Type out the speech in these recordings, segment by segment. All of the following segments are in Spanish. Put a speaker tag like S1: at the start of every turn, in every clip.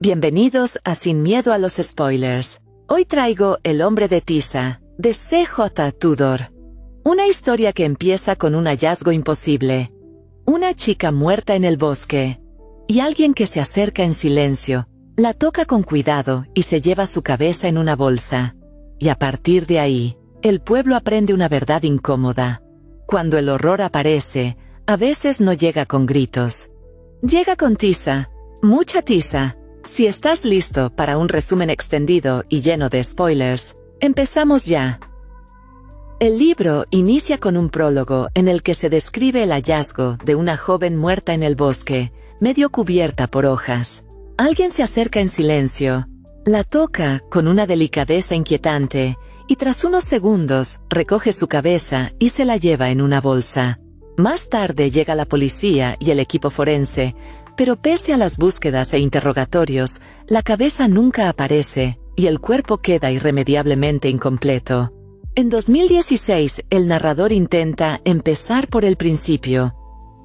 S1: Bienvenidos a Sin Miedo a los Spoilers. Hoy traigo El hombre de tiza, de C.J. Tudor. Una historia que empieza con un hallazgo imposible. Una chica muerta en el bosque. Y alguien que se acerca en silencio, la toca con cuidado y se lleva su cabeza en una bolsa. Y a partir de ahí, el pueblo aprende una verdad incómoda. Cuando el horror aparece, a veces no llega con gritos. Llega con tiza, mucha tiza. Si estás listo para un resumen extendido y lleno de spoilers, empezamos ya. El libro inicia con un prólogo en el que se describe el hallazgo de una joven muerta en el bosque, medio cubierta por hojas. Alguien se acerca en silencio, la toca con una delicadeza inquietante y tras unos segundos recoge su cabeza y se la lleva en una bolsa. Más tarde llega la policía y el equipo forense, pero pese a las búsquedas e interrogatorios, la cabeza nunca aparece y el cuerpo queda irremediablemente incompleto. En 2016, el narrador intenta empezar por el principio,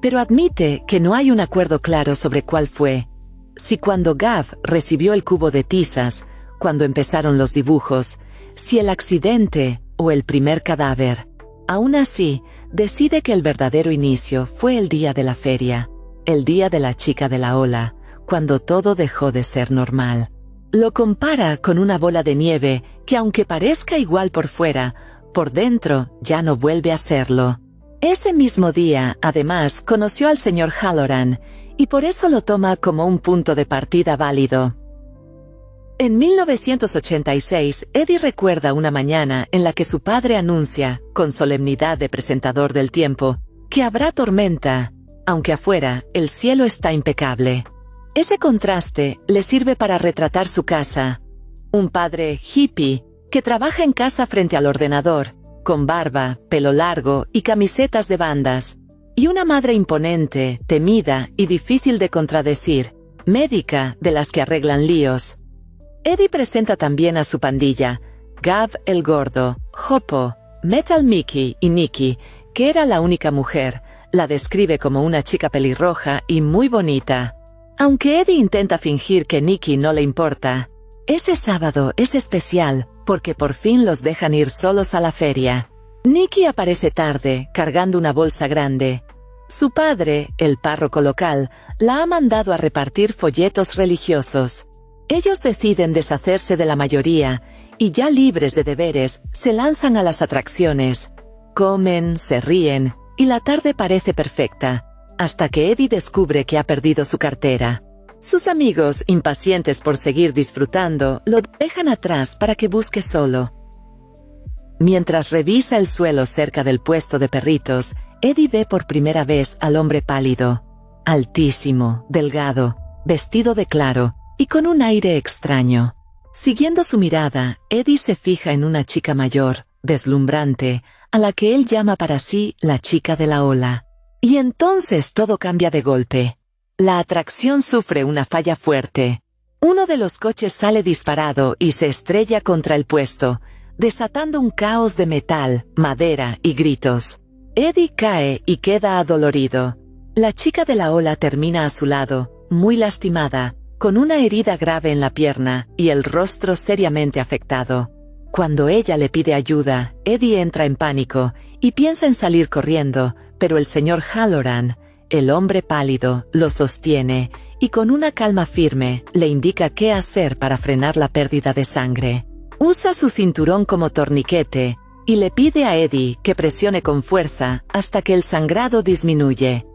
S1: pero admite que no hay un acuerdo claro sobre cuál fue. Si cuando Gav recibió el cubo de tizas, cuando empezaron los dibujos, si el accidente o el primer cadáver. Aún así, decide que el verdadero inicio fue el día de la feria. El día de la chica de la ola, cuando todo dejó de ser normal. Lo compara con una bola de nieve que aunque parezca igual por fuera, por dentro ya no vuelve a serlo. Ese mismo día, además, conoció al señor Halloran, y por eso lo toma como un punto de partida válido. En 1986, Eddie recuerda una mañana en la que su padre anuncia, con solemnidad de presentador del tiempo, que habrá tormenta, aunque afuera el cielo está impecable. Ese contraste le sirve para retratar su casa. Un padre hippie que trabaja en casa frente al ordenador, con barba, pelo largo y camisetas de bandas. Y una madre imponente, temida y difícil de contradecir, médica de las que arreglan líos. Eddie presenta también a su pandilla, Gav el Gordo, Hoppo, Metal Mickey y Nikki, que era la única mujer. La describe como una chica pelirroja y muy bonita. Aunque Eddie intenta fingir que Nikki no le importa, ese sábado es especial porque por fin los dejan ir solos a la feria. Nikki aparece tarde, cargando una bolsa grande. Su padre, el párroco local, la ha mandado a repartir folletos religiosos. Ellos deciden deshacerse de la mayoría y ya libres de deberes, se lanzan a las atracciones. Comen, se ríen. Y la tarde parece perfecta, hasta que Eddie descubre que ha perdido su cartera. Sus amigos, impacientes por seguir disfrutando, lo dejan atrás para que busque solo. Mientras revisa el suelo cerca del puesto de perritos, Eddie ve por primera vez al hombre pálido, altísimo, delgado, vestido de claro, y con un aire extraño. Siguiendo su mirada, Eddie se fija en una chica mayor, deslumbrante, a la que él llama para sí la chica de la ola. Y entonces todo cambia de golpe. La atracción sufre una falla fuerte. Uno de los coches sale disparado y se estrella contra el puesto, desatando un caos de metal, madera y gritos. Eddie cae y queda adolorido. La chica de la ola termina a su lado, muy lastimada, con una herida grave en la pierna y el rostro seriamente afectado. Cuando ella le pide ayuda, Eddie entra en pánico y piensa en salir corriendo, pero el señor Halloran, el hombre pálido, lo sostiene y con una calma firme le indica qué hacer para frenar la pérdida de sangre. Usa su cinturón como torniquete y le pide a Eddie que presione con fuerza hasta que el sangrado disminuye.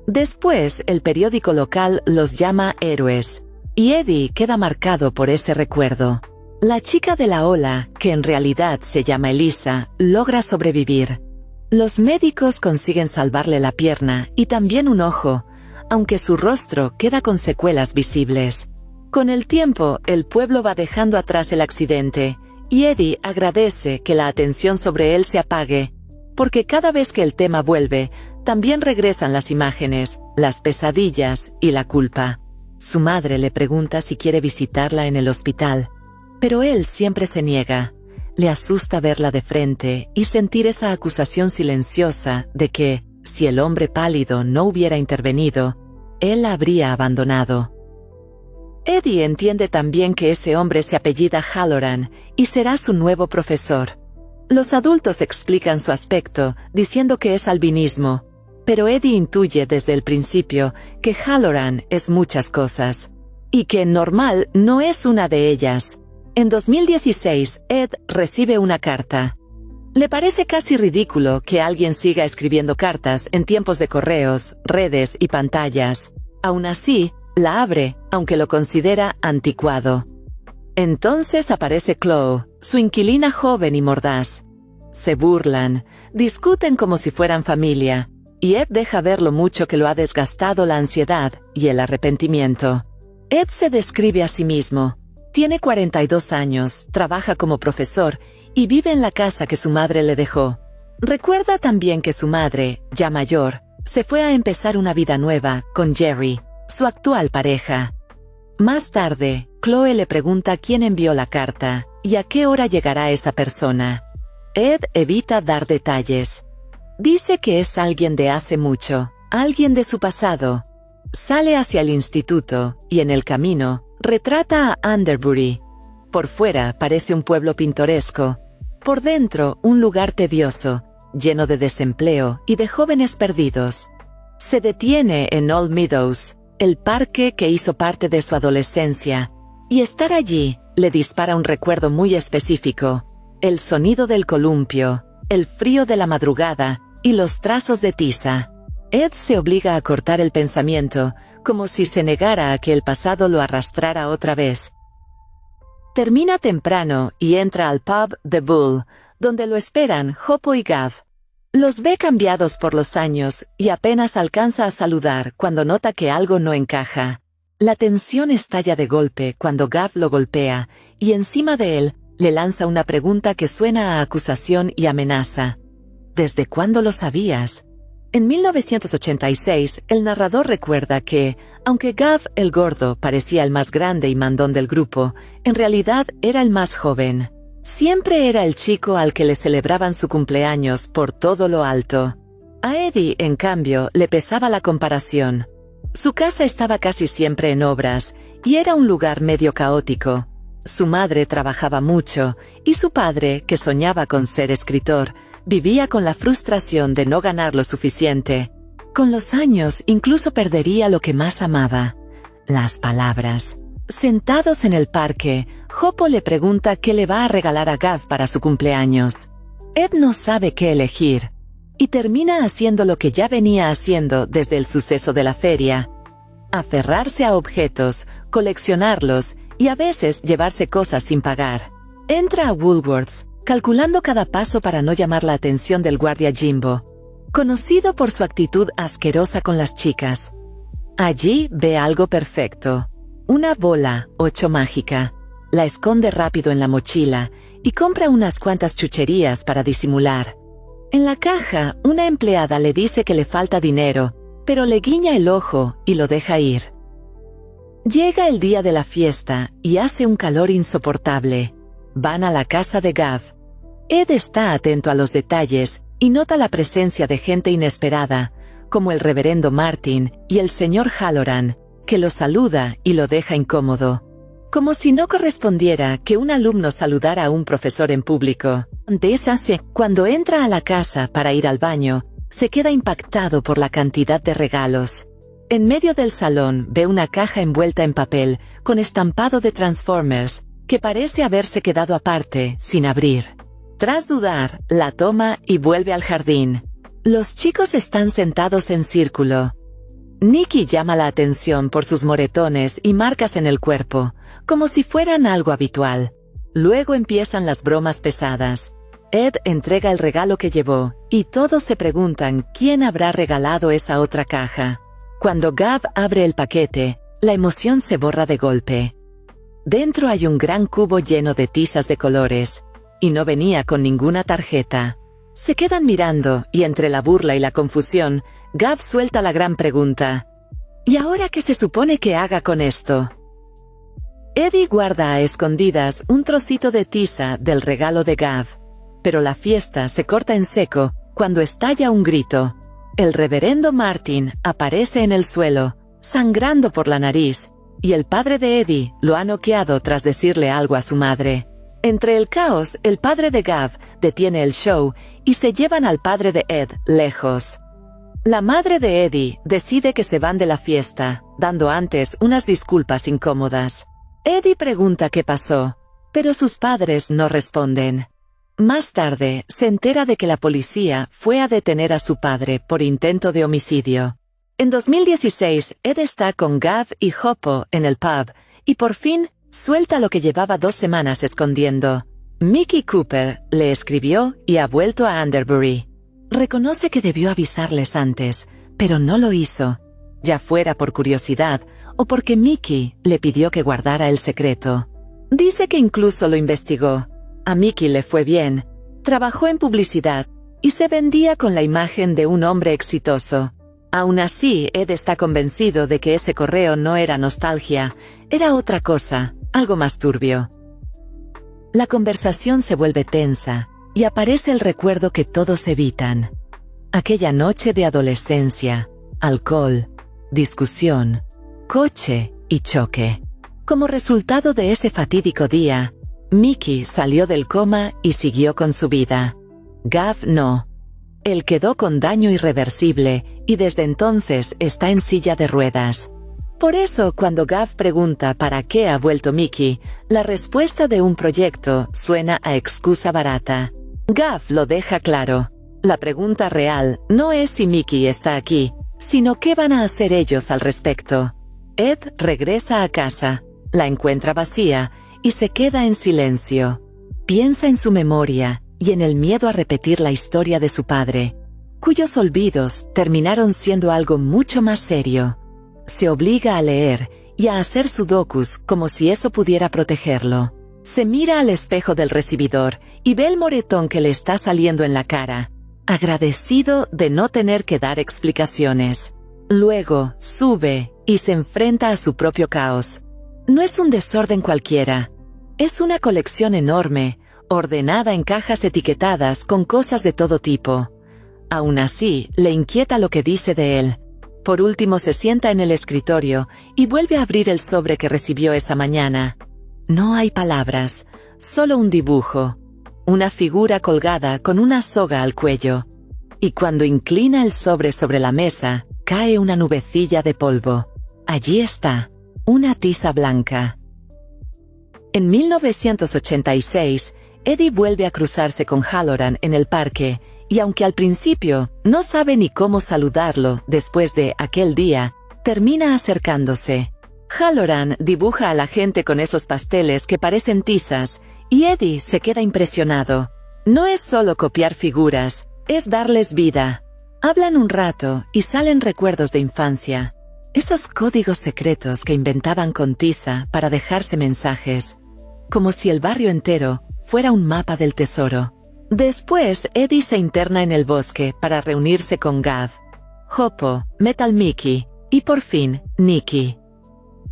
S1: Después, el periódico local los llama héroes, y Eddie queda marcado por ese recuerdo. La chica de la ola, que en realidad se llama Elisa, logra sobrevivir. Los médicos consiguen salvarle la pierna y también un ojo, aunque su rostro queda con secuelas visibles. Con el tiempo, el pueblo va dejando atrás el accidente, y Eddie agradece que la atención sobre él se apague, porque cada vez que el tema vuelve, también regresan las imágenes, las pesadillas y la culpa. Su madre le pregunta si quiere visitarla en el hospital. Pero él siempre se niega. Le asusta verla de frente y sentir esa acusación silenciosa de que, si el hombre pálido no hubiera intervenido, él la habría abandonado. Eddie entiende también que ese hombre se apellida Halloran y será su nuevo profesor. Los adultos explican su aspecto, diciendo que es albinismo, pero Eddie intuye desde el principio que Halloran es muchas cosas, y que normal no es una de ellas. En 2016, Ed recibe una carta. Le parece casi ridículo que alguien siga escribiendo cartas en tiempos de correos, redes y pantallas. Aún así, la abre, aunque lo considera anticuado. Entonces aparece Chloe, su inquilina joven y mordaz. Se burlan, discuten como si fueran familia, y Ed deja ver lo mucho que lo ha desgastado la ansiedad y el arrepentimiento. Ed se describe a sí mismo. Tiene 42 años, trabaja como profesor y vive en la casa que su madre le dejó. Recuerda también que su madre, ya mayor, se fue a empezar una vida nueva con Jerry, su actual pareja. Más tarde, Chloe le pregunta quién envió la carta y a qué hora llegará esa persona. Ed evita dar detalles. Dice que es alguien de hace mucho, alguien de su pasado. Sale hacia el instituto y en el camino retrata a Underbury. Por fuera parece un pueblo pintoresco, por dentro un lugar tedioso, lleno de desempleo y de jóvenes perdidos. Se detiene en Old Meadows, el parque que hizo parte de su adolescencia, y estar allí le dispara un recuerdo muy específico: el sonido del columpio, el frío de la madrugada y los trazos de tiza. Ed se obliga a cortar el pensamiento, como si se negara a que el pasado lo arrastrara otra vez. Termina temprano y entra al pub The Bull, donde lo esperan Hoppo y Gav. Los ve cambiados por los años y apenas alcanza a saludar cuando nota que algo no encaja. La tensión estalla de golpe cuando Gav lo golpea, y encima de él le lanza una pregunta que suena a acusación y amenaza. ¿Desde cuándo lo sabías? En 1986, el narrador recuerda que, aunque Gav el gordo parecía el más grande y mandón del grupo, en realidad era el más joven. Siempre era el chico al que le celebraban su cumpleaños por todo lo alto. A Eddie, en cambio, le pesaba la comparación. Su casa estaba casi siempre en obras, y era un lugar medio caótico. Su madre trabajaba mucho, y su padre, que soñaba con ser escritor, vivía con la frustración de no ganar lo suficiente. Con los años incluso perdería lo que más amaba: las palabras. Sentados en el parque, Hoppo le pregunta qué le va a regalar a Gav para su cumpleaños. Ed no sabe qué elegir, y termina haciendo lo que ya venía haciendo desde el suceso de la feria: aferrarse a objetos, coleccionarlos y a veces llevarse cosas sin pagar. Entra a Woolworths, calculando cada paso para no llamar la atención del guardia Jimbo, conocido por su actitud asquerosa con las chicas. Allí ve algo perfecto: una bola 8 mágica. La esconde rápido en la mochila y compra unas cuantas chucherías para disimular. En la caja, una empleada le dice que le falta dinero, pero le guiña el ojo y lo deja ir. Llega el día de la fiesta y hace un calor insoportable. Van a la casa de Gav. Ed está atento a los detalles y nota la presencia de gente inesperada, como el reverendo Martin y el señor Halloran, que lo saluda y lo deja incómodo. Como si no correspondiera que un alumno saludara a un profesor en público. Cuando entra a la casa para ir al baño, se queda impactado por la cantidad de regalos. En medio del salón ve una caja envuelta en papel, con estampado de Transformers, que parece haberse quedado aparte, sin abrir. Tras dudar, la toma y vuelve al jardín. Los chicos están sentados en círculo. Nikki llama la atención por sus moretones y marcas en el cuerpo, como si fueran algo habitual. Luego empiezan las bromas pesadas. Ed entrega el regalo que llevó, y todos se preguntan quién habrá regalado esa otra caja. Cuando Gav abre el paquete, la emoción se borra de golpe. Dentro hay un gran cubo lleno de tizas de colores, y no venía con ninguna tarjeta. Se quedan mirando, y entre la burla y la confusión, Gav suelta la gran pregunta: ¿y ahora qué se supone que haga con esto? Eddie guarda a escondidas un trocito de tiza del regalo de Gav, pero la fiesta se corta en seco cuando estalla un grito. El reverendo Martin aparece en el suelo, sangrando por la nariz, y el padre de Eddie lo ha noqueado tras decirle algo a su madre. Entre el caos, el padre de Gav detiene el show y se llevan al padre de Ed lejos. La madre de Eddie decide que se van de la fiesta, dando antes unas disculpas incómodas. Eddie pregunta qué pasó, pero sus padres no responden. Más tarde, se entera de que la policía fue a detener a su padre por intento de homicidio. En 2016, Ed está con Gav y Hoppo en el pub, y por fin, suelta lo que llevaba 2 semanas escondiendo. Mickey Cooper le escribió y ha vuelto a Anderbury. Reconoce que debió avisarles antes, pero no lo hizo, ya fuera por curiosidad o porque Mickey le pidió que guardara el secreto. Dice que incluso lo investigó. A Mickey le fue bien, trabajó en publicidad y se vendía con la imagen de un hombre exitoso. Aún así, Ed está convencido de que ese correo no era nostalgia, era otra cosa, algo más turbio. La conversación se vuelve tensa y aparece el recuerdo que todos evitan. Aquella noche de adolescencia, alcohol, discusión, coche y choque. Como resultado de ese fatídico día, Mickey salió del coma y siguió con su vida. Gav no. Él quedó con daño irreversible y desde entonces está en silla de ruedas. Por eso, cuando Gav pregunta para qué ha vuelto Mickey, la respuesta de un proyecto suena a excusa barata. Gav lo deja claro. La pregunta real no es si Mickey está aquí, sino qué van a hacer ellos al respecto. Ed regresa a casa, la encuentra vacía y se queda en silencio. Piensa en su memoria y en el miedo a repetir la historia de su padre, cuyos olvidos terminaron siendo algo mucho más serio. Se obliga a leer y a hacer sudokus como si eso pudiera protegerlo. Se mira al espejo del recibidor y ve el moretón que le está saliendo en la cara, agradecido de no tener que dar explicaciones. Luego, sube y se enfrenta a su propio caos. No es un desorden cualquiera. Es una colección enorme, ordenada en cajas etiquetadas con cosas de todo tipo. Aún así, le inquieta lo que dice de él. Por último se sienta en el escritorio y vuelve a abrir el sobre que recibió esa mañana. No hay palabras, solo un dibujo. Una figura colgada con una soga al cuello. Y cuando inclina el sobre la mesa, cae una nubecilla de polvo. Allí está, una tiza blanca. En 1986, Eddie vuelve a cruzarse con Halloran en el parque, y aunque al principio no sabe ni cómo saludarlo después de aquel día, termina acercándose. Halloran dibuja a la gente con esos pasteles que parecen tizas, y Eddie se queda impresionado. No es solo copiar figuras, es darles vida. Hablan un rato y salen recuerdos de infancia. Esos códigos secretos que inventaban con tiza para dejarse mensajes. Como si el barrio entero fuera un mapa del tesoro. Después, Eddie se interna en el bosque para reunirse con Gav, Hoppo, Metal Mickey y por fin, Nicky.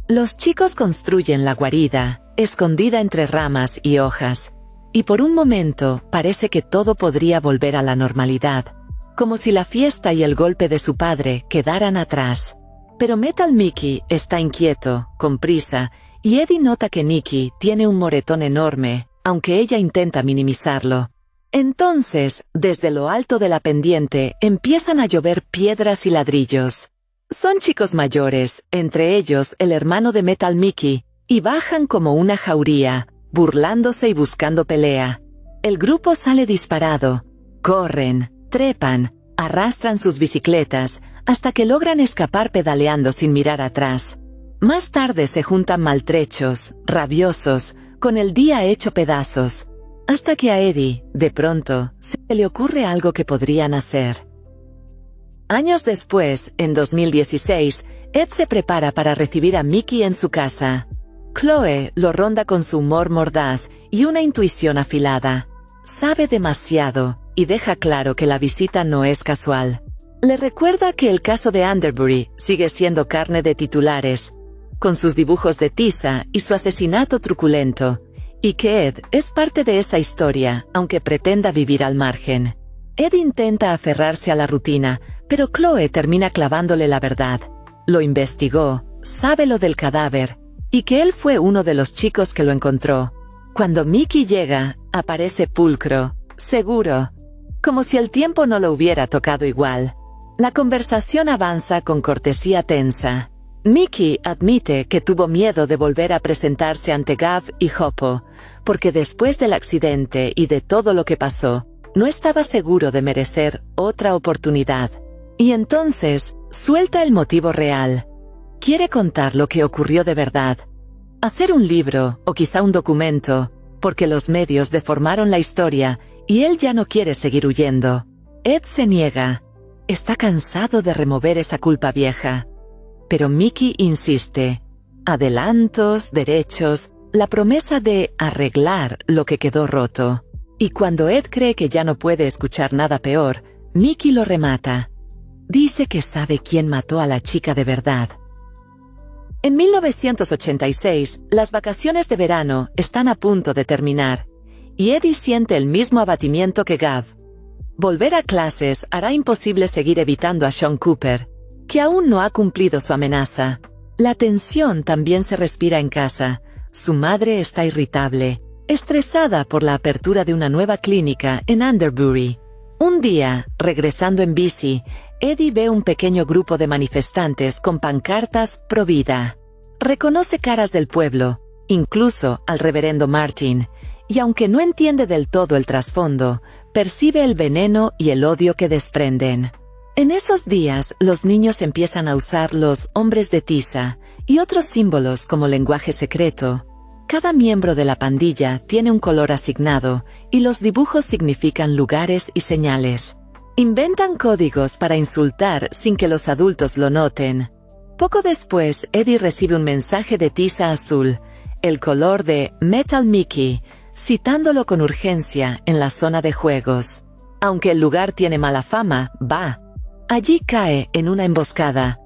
S1: Los chicos construyen la guarida, escondida entre ramas y hojas, y por un momento parece que todo podría volver a la normalidad, como si la fiesta y el golpe de su padre quedaran atrás. Pero Metal Mickey está inquieto, con prisa, y Eddie nota que Nicky tiene un moretón enorme, aunque ella intenta minimizarlo. Entonces, desde lo alto de la pendiente, empiezan a llover piedras y ladrillos. Son chicos mayores, entre ellos el hermano de Metal Mickey, y bajan como una jauría, burlándose y buscando pelea. El grupo sale disparado. Corren, trepan, arrastran sus bicicletas, hasta que logran escapar pedaleando sin mirar atrás. Más tarde se juntan maltrechos, rabiosos, con el día hecho pedazos, hasta que a Eddie, de pronto, se le ocurre algo que podrían hacer. Años después, en 2016, Ed se prepara para recibir a Mickey en su casa. Chloe lo ronda con su humor mordaz y una intuición afilada. Sabe demasiado, y deja claro que la visita no es casual. Le recuerda que el caso de Anderbury sigue siendo carne de titulares, con sus dibujos de tiza y su asesinato truculento, y que Ed es parte de esa historia, aunque pretenda vivir al margen. Ed intenta aferrarse a la rutina, pero Chloe termina clavándole la verdad. Lo investigó, sabe lo del cadáver, y que él fue uno de los chicos que lo encontró. Cuando Mickey llega, aparece pulcro, seguro, como si el tiempo no lo hubiera tocado igual. La conversación avanza con cortesía tensa. Mickey admite que tuvo miedo de volver a presentarse ante Gav y Hoppo, porque después del accidente y de todo lo que pasó, no estaba seguro de merecer otra oportunidad. Y entonces, suelta el motivo real. Quiere contar lo que ocurrió de verdad. Hacer un libro, o quizá un documento, porque los medios deformaron la historia y él ya no quiere seguir huyendo. Ed se niega. Está cansado de remover esa culpa vieja. Pero Mickey insiste. Adelantos, derechos, la promesa de arreglar lo que quedó roto. Y cuando Ed cree que ya no puede escuchar nada peor, Mickey lo remata. Dice que sabe quién mató a la chica de verdad. En 1986, las vacaciones de verano están a punto de terminar, y Eddie siente el mismo abatimiento que Gav. Volver a clases hará imposible seguir evitando a Sean Cooper, que aún no ha cumplido su amenaza. La tensión también se respira en casa. Su madre está irritable, estresada por la apertura de una nueva clínica en Underbury. Un día, regresando en bici, Eddie ve un pequeño grupo de manifestantes con pancartas pro vida. Reconoce caras del pueblo, incluso al reverendo Martin, y aunque no entiende del todo el trasfondo, percibe el veneno y el odio que desprenden. En esos días, los niños empiezan a usar los hombres de tiza y otros símbolos como lenguaje secreto. Cada miembro de la pandilla tiene un color asignado, y los dibujos significan lugares y señales. Inventan códigos para insultar sin que los adultos lo noten. Poco después, Eddie recibe un mensaje de tiza azul, el color de Metal Mickey, citándolo con urgencia en la zona de juegos. Aunque el lugar tiene mala fama, va. Allí cae en una emboscada.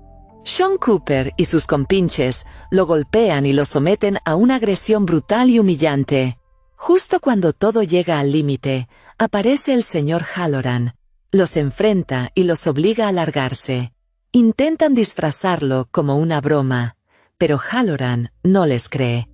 S1: Sean Cooper y sus compinches lo golpean y lo someten a una agresión brutal y humillante. Justo cuando todo llega al límite, aparece el señor Halloran. Los enfrenta y los obliga a largarse. Intentan disfrazarlo como una broma, pero Halloran no les cree.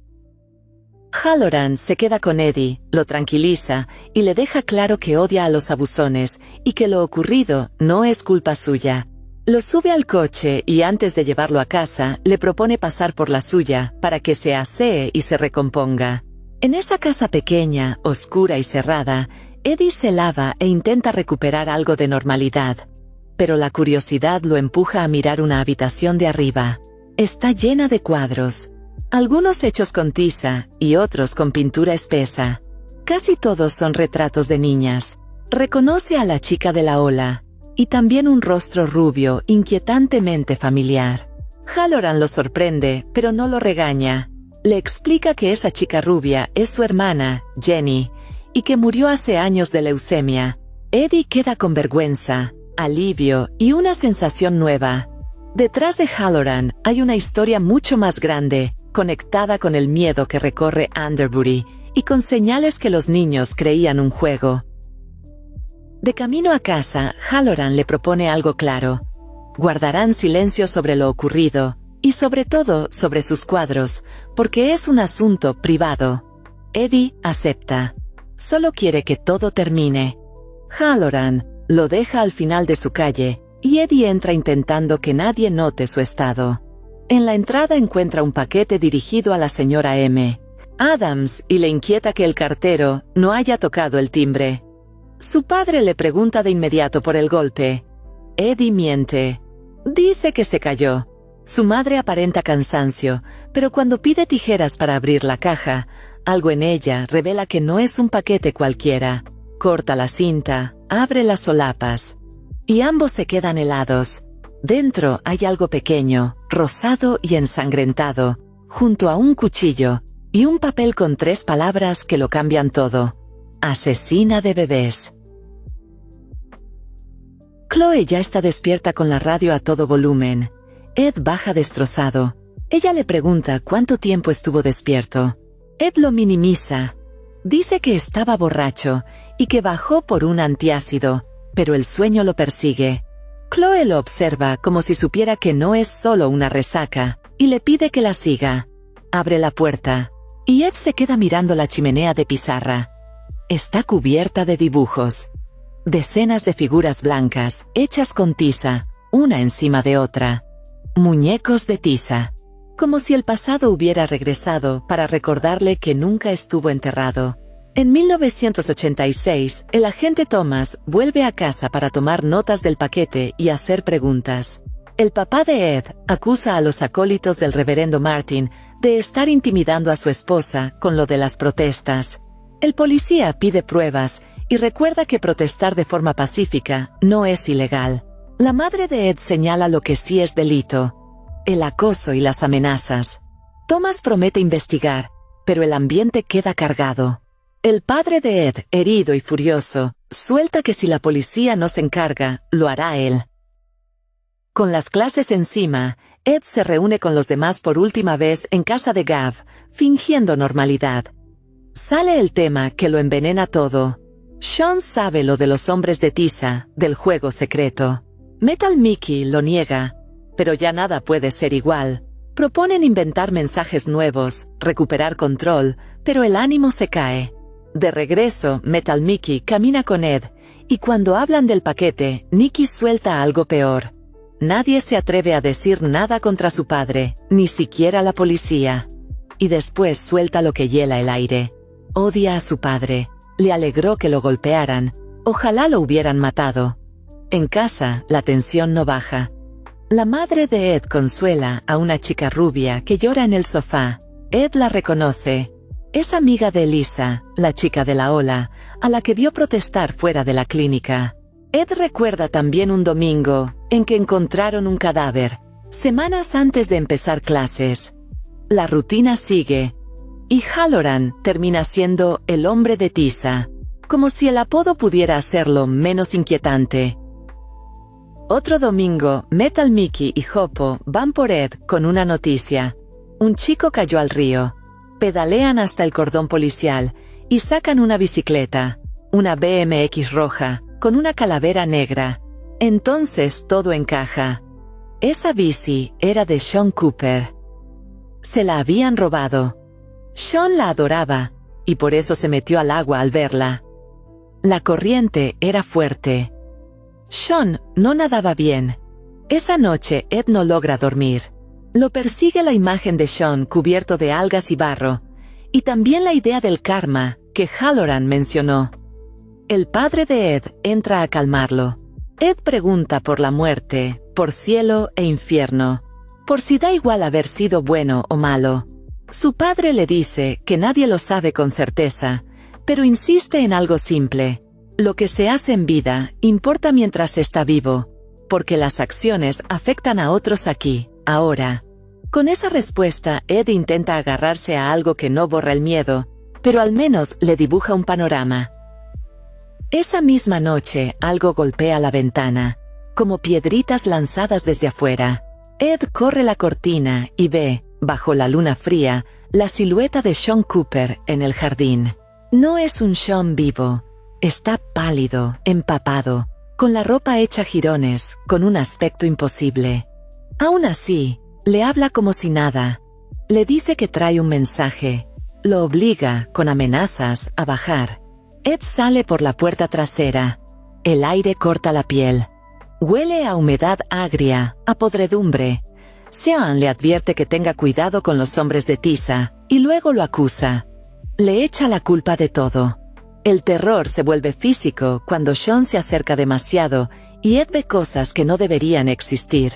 S1: Halloran se queda con Eddie, lo tranquiliza y le deja claro que odia a los abusones y que lo ocurrido no es culpa suya. Lo sube al coche y antes de llevarlo a casa, le propone pasar por la suya para que se asee y se recomponga. En esa casa pequeña, oscura y cerrada, Eddie se lava e intenta recuperar algo de normalidad. Pero la curiosidad lo empuja a mirar una habitación de arriba. Está llena de cuadros. Algunos hechos con tiza y otros con pintura espesa. Casi todos son retratos de niñas. Reconoce a la chica de la ola, y también un rostro rubio inquietantemente familiar. Halloran lo sorprende, pero no lo regaña. Le explica que esa chica rubia es su hermana, Jenny, y que murió hace años de leucemia. Eddie queda con vergüenza, alivio y una sensación nueva. Detrás de Halloran hay una historia mucho más grande, conectada con el miedo que recorre Underbury y con señales que los niños creían un juego. De camino a casa, Halloran le propone algo claro. Guardarán silencio sobre lo ocurrido, y sobre todo sobre sus cuadros, porque es un asunto privado. Eddie acepta. Solo quiere que todo termine. Halloran lo deja al final de su calle, y Eddie entra intentando que nadie note su estado. En la entrada encuentra un paquete dirigido a la señora M. Adams y le inquieta que el cartero no haya tocado el timbre. Su padre le pregunta de inmediato por el golpe. Eddie miente. Dice que se cayó. Su madre aparenta cansancio, pero cuando pide tijeras para abrir la caja, algo en ella revela que no es un paquete cualquiera. Corta la cinta, abre las solapas. Y ambos se quedan helados. Dentro hay algo pequeño, rosado y ensangrentado, junto a un cuchillo, y un papel con 3 palabras que lo cambian todo. Asesina de bebés. Chloe ya está despierta con la radio a todo volumen. Ed baja destrozado. Ella le pregunta cuánto tiempo estuvo despierto. Ed lo minimiza. Dice que estaba borracho y que bajó por un antiácido, pero el sueño lo persigue. Chloe lo observa como si supiera que no es solo una resaca, y le pide que la siga. Abre la puerta, y Ed se queda mirando la chimenea de pizarra. Está cubierta de dibujos. Decenas de figuras blancas, hechas con tiza, una encima de otra. Muñecos de tiza. Como si el pasado hubiera regresado para recordarle que nunca estuvo enterrado. En 1986, el agente Thomas vuelve a casa para tomar notas del paquete y hacer preguntas. El papá de Ed acusa a los acólitos del reverendo Martin de estar intimidando a su esposa con lo de las protestas. El policía pide pruebas y recuerda que protestar de forma pacífica no es ilegal. La madre de Ed señala lo que sí es delito: el acoso y las amenazas. Thomas promete investigar, pero el ambiente queda cargado. El padre de Ed, herido y furioso, suelta que si la policía no se encarga, lo hará él. Con las clases encima, Ed se reúne con los demás por última vez en casa de Gav, fingiendo normalidad. Sale el tema que lo envenena todo. Sean sabe lo de los hombres de tiza, del juego secreto. Metal Mickey lo niega, pero ya nada puede ser igual. Proponen inventar mensajes nuevos, recuperar control, pero el ánimo se cae. De regreso, Metal Mickey camina con Ed, y cuando hablan del paquete, Nicky suelta algo peor. Nadie se atreve a decir nada contra su padre, ni siquiera la policía. Y después suelta lo que hiela el aire. Odia a su padre. Le alegró que lo golpearan. Ojalá lo hubieran matado. En casa, la tensión no baja. La madre de Ed consuela a una chica rubia que llora en el sofá. Ed la reconoce. Es amiga de Elisa, la chica de la ola, a la que vio protestar fuera de la clínica. Ed recuerda también un domingo, en que encontraron un cadáver, semanas antes de empezar clases. La rutina sigue, y Halloran termina siendo el hombre de tiza, como si el apodo pudiera hacerlo menos inquietante. Otro domingo, Metal Mickey y Hoppo van por Ed con una noticia. Un chico cayó al río. Pedalean hasta el cordón policial y sacan una bicicleta, una BMX roja, con una calavera negra. Entonces todo encaja. Esa bici era de Sean Cooper. Se la habían robado. Sean la adoraba, y por eso se metió al agua al verla. La corriente era fuerte. Sean no nadaba bien. Esa noche Ed no logra dormir. Lo persigue la imagen de Sean cubierto de algas y barro, y también la idea del karma que Halloran mencionó. El padre de Ed entra a calmarlo. Ed pregunta por la muerte, por cielo e infierno, por si da igual haber sido bueno o malo. Su padre le dice que nadie lo sabe con certeza, pero insiste en algo simple. Lo que se hace en vida importa mientras se está vivo, porque las acciones afectan a otros aquí, ahora. Con esa respuesta, Ed intenta agarrarse a algo que no borra el miedo, pero al menos le dibuja un panorama. Esa misma noche, algo golpea la ventana, como piedritas lanzadas desde afuera. Ed corre la cortina y ve, bajo la luna fría, la silueta de Sean Cooper en el jardín. No es un Sean vivo. Está pálido, empapado, con la ropa hecha jirones, con un aspecto imposible. Aún así, le habla como si nada. Le dice que trae un mensaje. Lo obliga, con amenazas, a bajar. Ed sale por la puerta trasera. El aire corta la piel. Huele a humedad agria, a podredumbre. Sean le advierte que tenga cuidado con los hombres de tiza, y luego lo acusa. Le echa la culpa de todo. El terror se vuelve físico cuando Sean se acerca demasiado y Ed ve cosas que no deberían existir.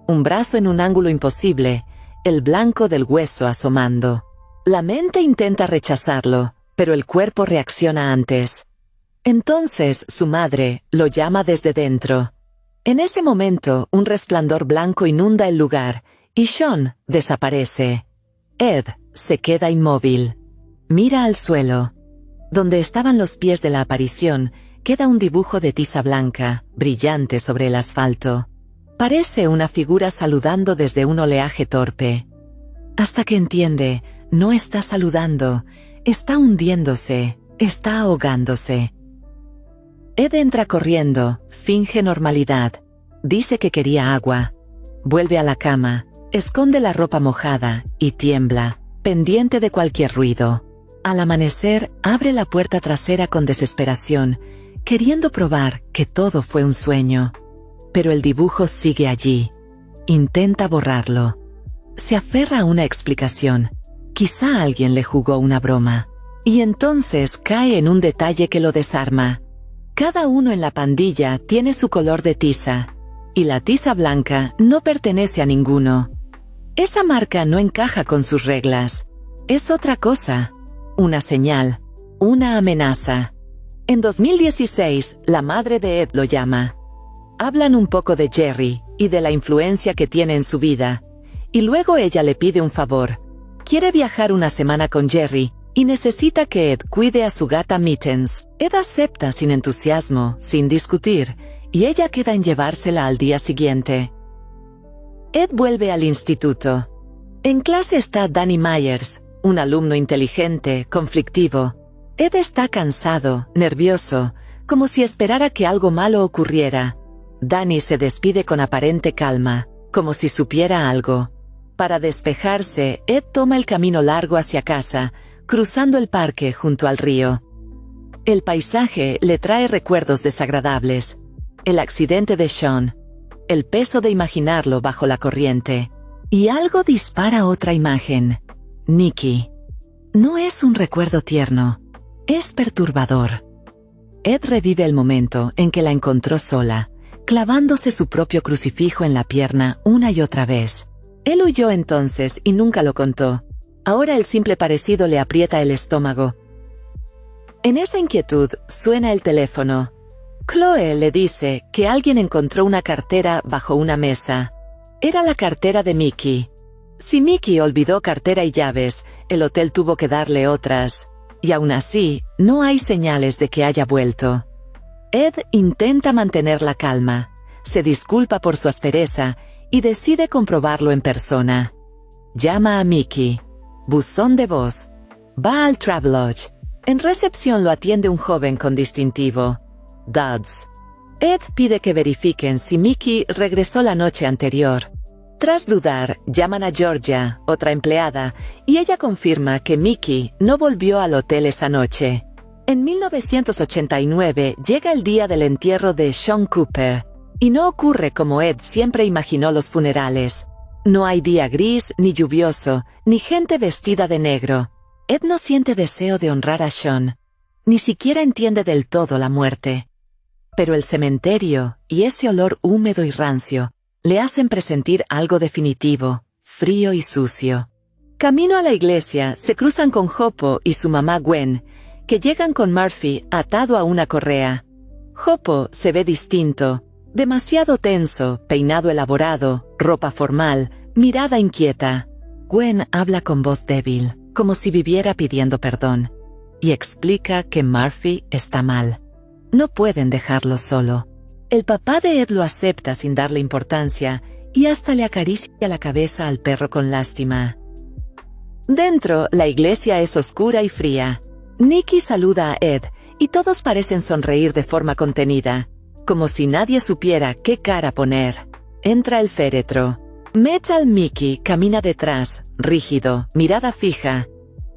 S1: Un brazo en un ángulo imposible, el blanco del hueso asomando. La mente intenta rechazarlo, pero el cuerpo reacciona antes. Entonces su madre lo llama desde dentro. En ese momento, un resplandor blanco inunda el lugar, y Sean desaparece. Ed se queda inmóvil. Mira al suelo. Donde estaban los pies de la aparición, queda un dibujo de tiza blanca, brillante sobre el asfalto. Parece una figura saludando desde un oleaje torpe. Hasta que entiende, no está saludando, está hundiéndose, está ahogándose. Ed entra corriendo, finge normalidad. Dice que quería agua. Vuelve a la cama. Esconde la ropa mojada y tiembla, pendiente de cualquier ruido. Al amanecer, abre la puerta trasera con desesperación, queriendo probar que todo fue un sueño. Pero el dibujo sigue allí. Intenta borrarlo. Se aferra a una explicación. Quizá alguien le jugó una broma. Y entonces cae en un detalle que lo desarma. Cada uno en la pandilla tiene su color de tiza, y la tiza blanca no pertenece a ninguno. Esa marca no encaja con sus reglas. Es otra cosa. Una señal. Una amenaza. En 2016, la madre de Ed lo llama. Hablan un poco de Jerry y de la influencia que tiene en su vida, y luego ella le pide un favor. Quiere viajar una semana con Jerry y necesita que Ed cuide a su gata Mittens. Ed acepta sin entusiasmo, sin discutir, y ella queda en llevársela al día siguiente. Ed vuelve al instituto. En clase está Danny Myers, un alumno inteligente, conflictivo. Ed está cansado, nervioso, como si esperara que algo malo ocurriera. Danny se despide con aparente calma, como si supiera algo. Para despejarse, Ed toma el camino largo hacia casa, cruzando el parque junto al río. El paisaje le trae recuerdos desagradables. El accidente de Sean. El peso de imaginarlo bajo la corriente. Y algo dispara otra imagen. Nikki. No es un recuerdo tierno. Es perturbador. Ed revive el momento en que la encontró sola, clavándose su propio crucifijo en la pierna una y otra vez. Él huyó entonces y nunca lo contó. Ahora el simple parecido le aprieta el estómago. En esa inquietud suena el teléfono. Chloe le dice que alguien encontró una cartera bajo una mesa. Era la cartera de Mickey. Si Mickey olvidó cartera y llaves, el hotel tuvo que darle otras. Y aún así, no hay señales de que haya vuelto. Ed intenta mantener la calma, se disculpa por su aspereza y decide comprobarlo en persona. Llama a Mickey. Buzón de voz. Va al Travelodge. En recepción lo atiende un joven con distintivo. Dodds. Ed pide que verifiquen si Mickey regresó la noche anterior. Tras dudar, llaman a Georgia, otra empleada, y ella confirma que Mickey no volvió al hotel esa noche. En 1989 llega el día del entierro de Sean Cooper, y no ocurre como Ed siempre imaginó los funerales. No hay día gris, ni lluvioso, ni gente vestida de negro. Ed no siente deseo de honrar a Sean. Ni siquiera entiende del todo la muerte. Pero el cementerio, y ese olor húmedo y rancio, le hacen presentir algo definitivo, frío y sucio. Camino a la iglesia, se cruzan con Hoppo y su mamá Gwen, que llegan con Murphy atado a una correa. Hoppo se ve distinto, demasiado tenso, peinado elaborado, ropa formal, mirada inquieta. Gwen habla con voz débil, como si viviera pidiendo perdón, y explica que Murphy está mal. No pueden dejarlo solo. El papá de Ed lo acepta sin darle importancia y hasta le acaricia la cabeza al perro con lástima. Dentro, la iglesia es oscura y fría. Nikki saluda a Ed y todos parecen sonreír de forma contenida, como si nadie supiera qué cara poner. Entra el féretro. Metal Mickey camina detrás, rígido, mirada fija.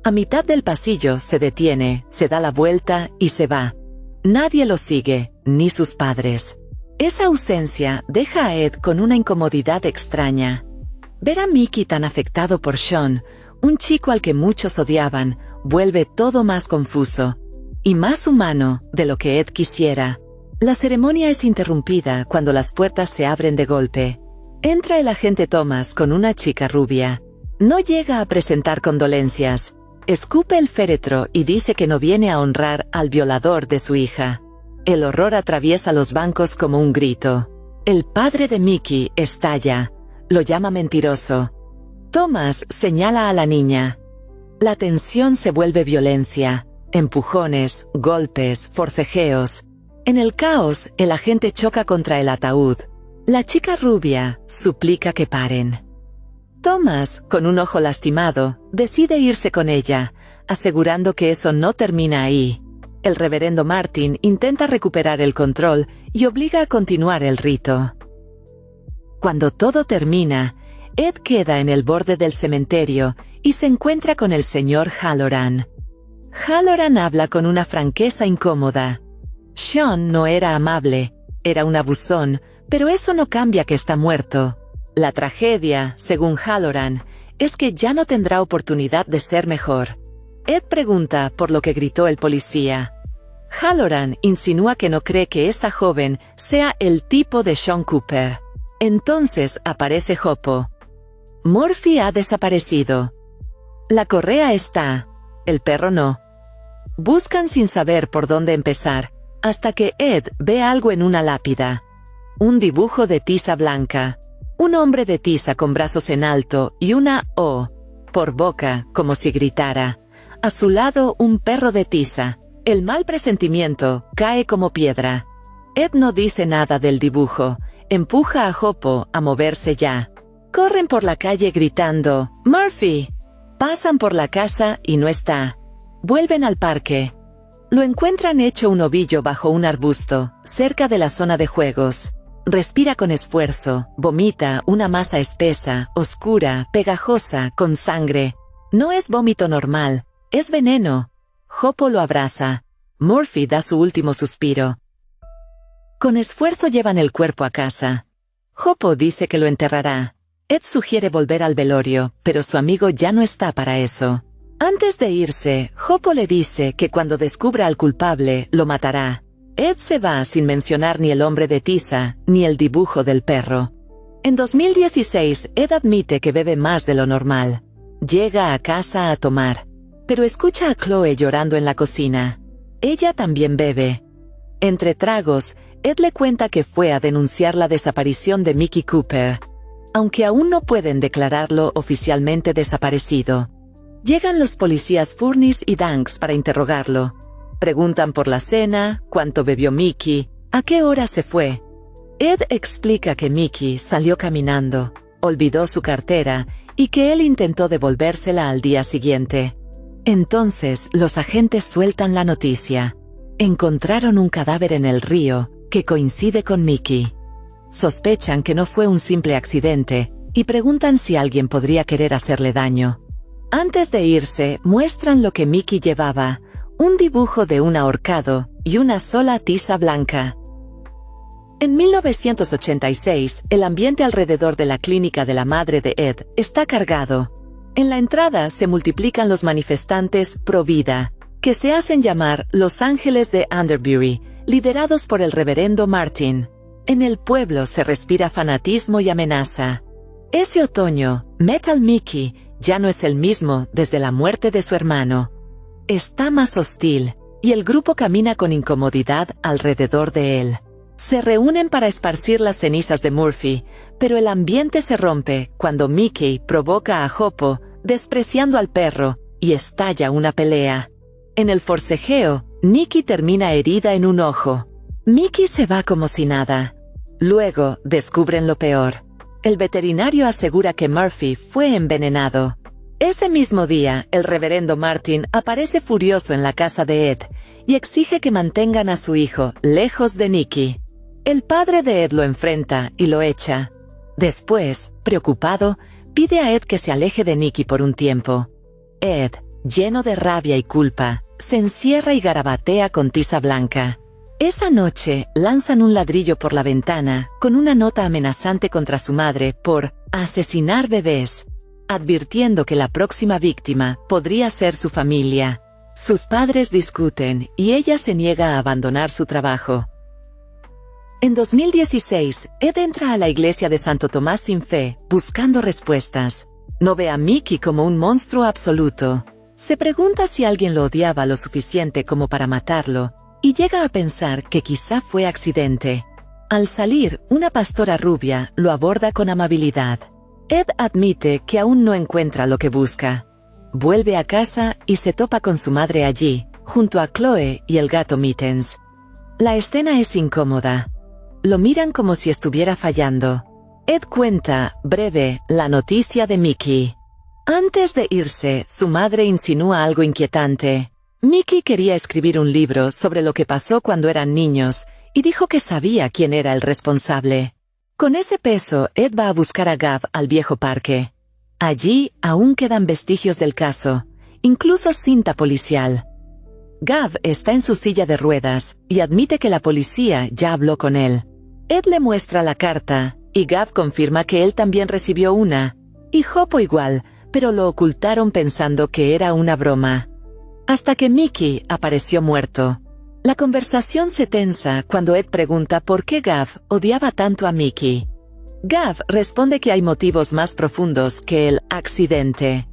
S1: A mitad del pasillo se detiene, se da la vuelta y se va. Nadie lo sigue, ni sus padres. Esa ausencia deja a Ed con una incomodidad extraña. Ver a Mickey tan afectado por Sean, un chico al que muchos odiaban, vuelve todo más confuso. Y más humano de lo que Ed quisiera. La ceremonia es interrumpida cuando las puertas se abren de golpe. Entra el agente Thomas con una chica rubia. No llega a presentar condolencias. Escupe el féretro y dice que no viene a honrar al violador de su hija. El horror atraviesa los bancos como un grito. El padre de Mickey estalla. Lo llama mentiroso. Thomas señala a la niña. La tensión se vuelve violencia. Empujones, golpes, forcejeos. En el caos, el agente choca contra el ataúd. La chica rubia suplica que paren. Thomas, con un ojo lastimado, decide irse con ella, asegurando que eso no termina ahí. El reverendo Martin intenta recuperar el control y obliga a continuar el rito. Cuando todo termina, Ed queda en el borde del cementerio y se encuentra con el señor Halloran. Halloran habla con una franqueza incómoda. Sean no era amable, era un abusón, pero eso no cambia que está muerto. La tragedia, según Halloran, es que ya no tendrá oportunidad de ser mejor. Ed pregunta por lo que gritó el policía. Halloran insinúa que no cree que esa joven sea el tipo de Sean Cooper. Entonces aparece Hoppo. Murphy ha desaparecido. La correa está, el perro no. Buscan sin saber por dónde empezar, hasta que Ed ve algo en una lápida. Un dibujo de tiza blanca. Un hombre de tiza con brazos en alto y una O por boca, como si gritara. A su lado un perro de tiza. El mal presentimiento cae como piedra. Ed no dice nada del dibujo. Empuja a Hoppo a moverse ya. Corren por la calle gritando, ¡Murphy! Pasan por la casa y no está. Vuelven al parque. Lo encuentran hecho un ovillo bajo un arbusto, cerca de la zona de juegos. Respira con esfuerzo, vomita una masa espesa, oscura, pegajosa, con sangre. No es vómito normal, es veneno. Hoppo lo abraza. Murphy da su último suspiro. Con esfuerzo llevan el cuerpo a casa. Hoppo dice que lo enterrará. Ed sugiere volver al velorio, pero su amigo ya no está para eso. Antes de irse, Hoppo le dice que cuando descubra al culpable, lo matará. Ed se va sin mencionar ni el hombre de tiza, ni el dibujo del perro. En 2016, Ed admite que bebe más de lo normal. Llega a casa a tomar. Pero escucha a Chloe llorando en la cocina. Ella también bebe. Entre tragos, Ed le cuenta que fue a denunciar la desaparición de Mickey Cooper. Aunque aún no pueden declararlo oficialmente desaparecido. Llegan los policías Furniss y Danks para interrogarlo. Preguntan por la cena, cuánto bebió Mickey, a qué hora se fue. Ed explica que Mickey salió caminando, olvidó su cartera y que él intentó devolvérsela al día siguiente. Entonces los agentes sueltan la noticia. Encontraron un cadáver en el río que coincide con Mickey. Sospechan que no fue un simple accidente y preguntan si alguien podría querer hacerle daño. Antes de irse, muestran lo que Mickey llevaba, un dibujo de un ahorcado y una sola tiza blanca. En 1986, el ambiente alrededor de la clínica de la madre de Ed está cargado. En la entrada se multiplican los manifestantes pro vida, que se hacen llamar Los Ángeles de Underbury, liderados por el reverendo Martin. En el pueblo se respira fanatismo y amenaza. Ese otoño, Metal Mickey ya no es el mismo desde la muerte de su hermano. Está más hostil, y el grupo camina con incomodidad alrededor de él. Se reúnen para esparcir las cenizas de Murphy, pero el ambiente se rompe cuando Mickey provoca a Hoppo, despreciando al perro, y estalla una pelea. En el forcejeo, Nikki termina herida en un ojo. Mickey se va como si nada. Luego, descubren lo peor. El veterinario asegura que Murphy fue envenenado. Ese mismo día, el reverendo Martin aparece furioso en la casa de Ed y exige que mantengan a su hijo lejos de Nikki. El padre de Ed lo enfrenta y lo echa. Después, preocupado, pide a Ed que se aleje de Nikki por un tiempo. Ed, lleno de rabia y culpa, se encierra y garabatea con tiza blanca. Esa noche, lanzan un ladrillo por la ventana, con una nota amenazante contra su madre por asesinar bebés, advirtiendo que la próxima víctima podría ser su familia. Sus padres discuten y ella se niega a abandonar su trabajo. En 2016, Ed entra a la iglesia de Santo Tomás sin fe, buscando respuestas. No ve a Mickey como un monstruo absoluto. Se pregunta si alguien lo odiaba lo suficiente como para matarlo, y llega a pensar que quizá fue accidente. Al salir, una pastora rubia lo aborda con amabilidad. Ed admite que aún no encuentra lo que busca. Vuelve a casa y se topa con su madre allí, junto a Chloe y el gato Mittens. La escena es incómoda. Lo miran como si estuviera fallando. Ed cuenta, breve, la noticia de Mickey. Antes de irse, su madre insinúa algo inquietante. Mickey quería escribir un libro sobre lo que pasó cuando eran niños, y dijo que sabía quién era el responsable. Con ese peso, Ed va a buscar a Gav al viejo parque. Allí aún quedan vestigios del caso, incluso cinta policial. Gav está en su silla de ruedas y admite que la policía ya habló con él. Ed le muestra la carta y Gav confirma que él también recibió una, y Hoppo igual, pero lo ocultaron pensando que era una broma. Hasta que Mickey apareció muerto. La conversación se tensa cuando Ed pregunta por qué Gav odiaba tanto a Mickey. Gav responde que hay motivos más profundos que el accidente.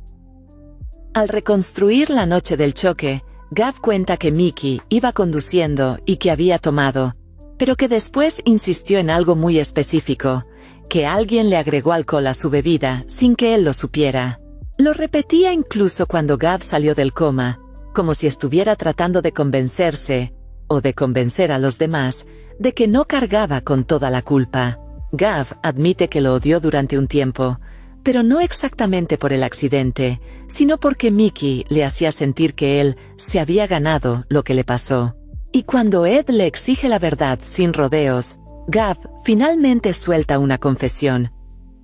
S1: Al reconstruir la noche del choque, Gav cuenta que Mickey iba conduciendo y que había tomado, pero que después insistió en algo muy específico, que alguien le agregó alcohol a su bebida sin que él lo supiera. Lo repetía incluso cuando Gav salió del coma, como si estuviera tratando de convencerse, o de convencer a los demás, de que no cargaba con toda la culpa. Gav admite que lo odió durante un tiempo, pero no exactamente por el accidente, sino porque Mickey le hacía sentir que él se había ganado lo que le pasó. Y cuando Ed le exige la verdad sin rodeos, Gav finalmente suelta una confesión.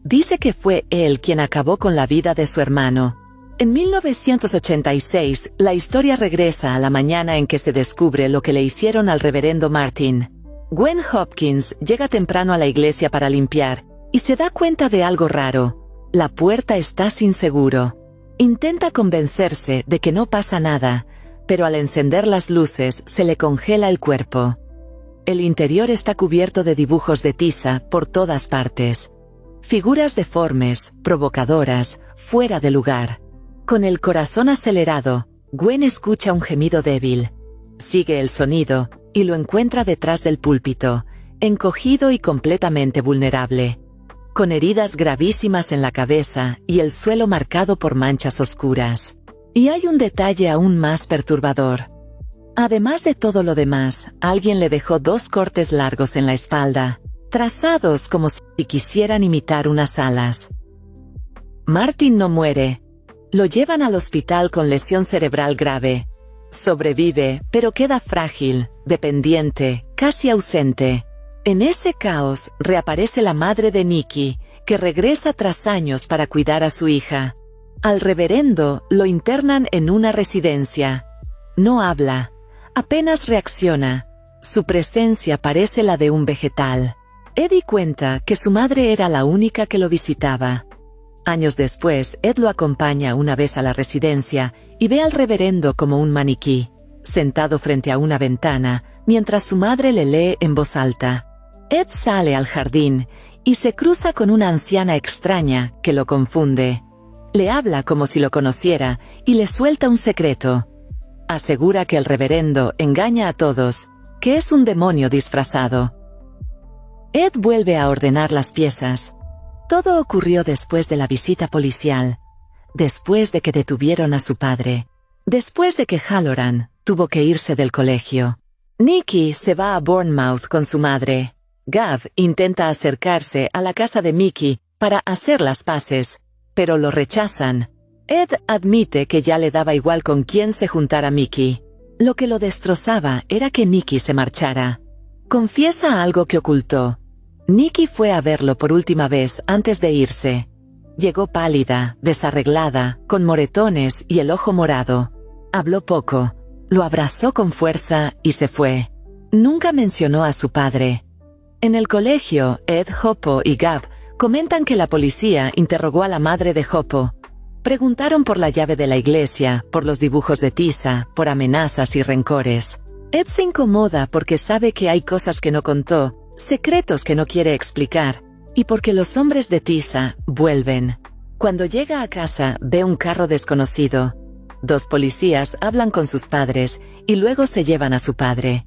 S1: Dice que fue él quien acabó con la vida de su hermano. En 1986, la historia regresa a la mañana en que se descubre lo que le hicieron al reverendo Martin. Gwen Hopkins llega temprano a la iglesia para limpiar, y se da cuenta de algo raro. La puerta está sin seguro. Intenta convencerse de que no pasa nada, pero al encender las luces se le congela el cuerpo. El interior está cubierto de dibujos de tiza por todas partes. Figuras deformes, provocadoras, fuera de lugar. Con el corazón acelerado, Gwen escucha un gemido débil. Sigue el sonido, y lo encuentra detrás del púlpito, encogido y completamente vulnerable, con heridas gravísimas en la cabeza y el suelo marcado por manchas oscuras. Y hay un detalle aún más perturbador. Además de todo lo demás, alguien le dejó 2 cortes largos en la espalda, trazados como si quisieran imitar unas alas. Martin no muere. Lo llevan al hospital con lesión cerebral grave. Sobrevive, pero queda frágil, dependiente, casi ausente. En ese caos, reaparece la madre de Nicky, que regresa tras años para cuidar a su hija. Al reverendo lo internan en una residencia. No habla, apenas reacciona. Su presencia parece la de un vegetal. Eddie cuenta que su madre era la única que lo visitaba. Años después, Ed lo acompaña una vez a la residencia y ve al reverendo como un maniquí, sentado frente a una ventana, mientras su madre le lee en voz alta. Ed sale al jardín y se cruza con una anciana extraña que lo confunde. Le habla como si lo conociera y le suelta un secreto. Asegura que el reverendo engaña a todos, que es un demonio disfrazado. Ed vuelve a ordenar las piezas. Todo ocurrió después de la visita policial, después de que detuvieron a su padre, después de que Halloran tuvo que irse del colegio. Nicky se va a Bournemouth con su madre. Gav intenta acercarse a la casa de Mickey para hacer las paces, pero lo rechazan. Ed admite que ya le daba igual con quién se juntara Mickey. Lo que lo destrozaba era que Nicky se marchara. Confiesa algo que ocultó. Nicky fue a verlo por última vez antes de irse. Llegó pálida, desarreglada, con moretones y el ojo morado. Habló poco, lo abrazó con fuerza y se fue. Nunca mencionó a su padre. En el colegio, Ed, Hoppo y Gav comentan que la policía interrogó a la madre de Hoppo. Preguntaron por la llave de la iglesia, por los dibujos de tiza, por amenazas y rencores. Ed se incomoda porque sabe que hay cosas que no contó, secretos que no quiere explicar, y porque los hombres de tiza vuelven. Cuando llega a casa, ve un carro desconocido. 2 policías hablan con sus padres y luego se llevan a su padre.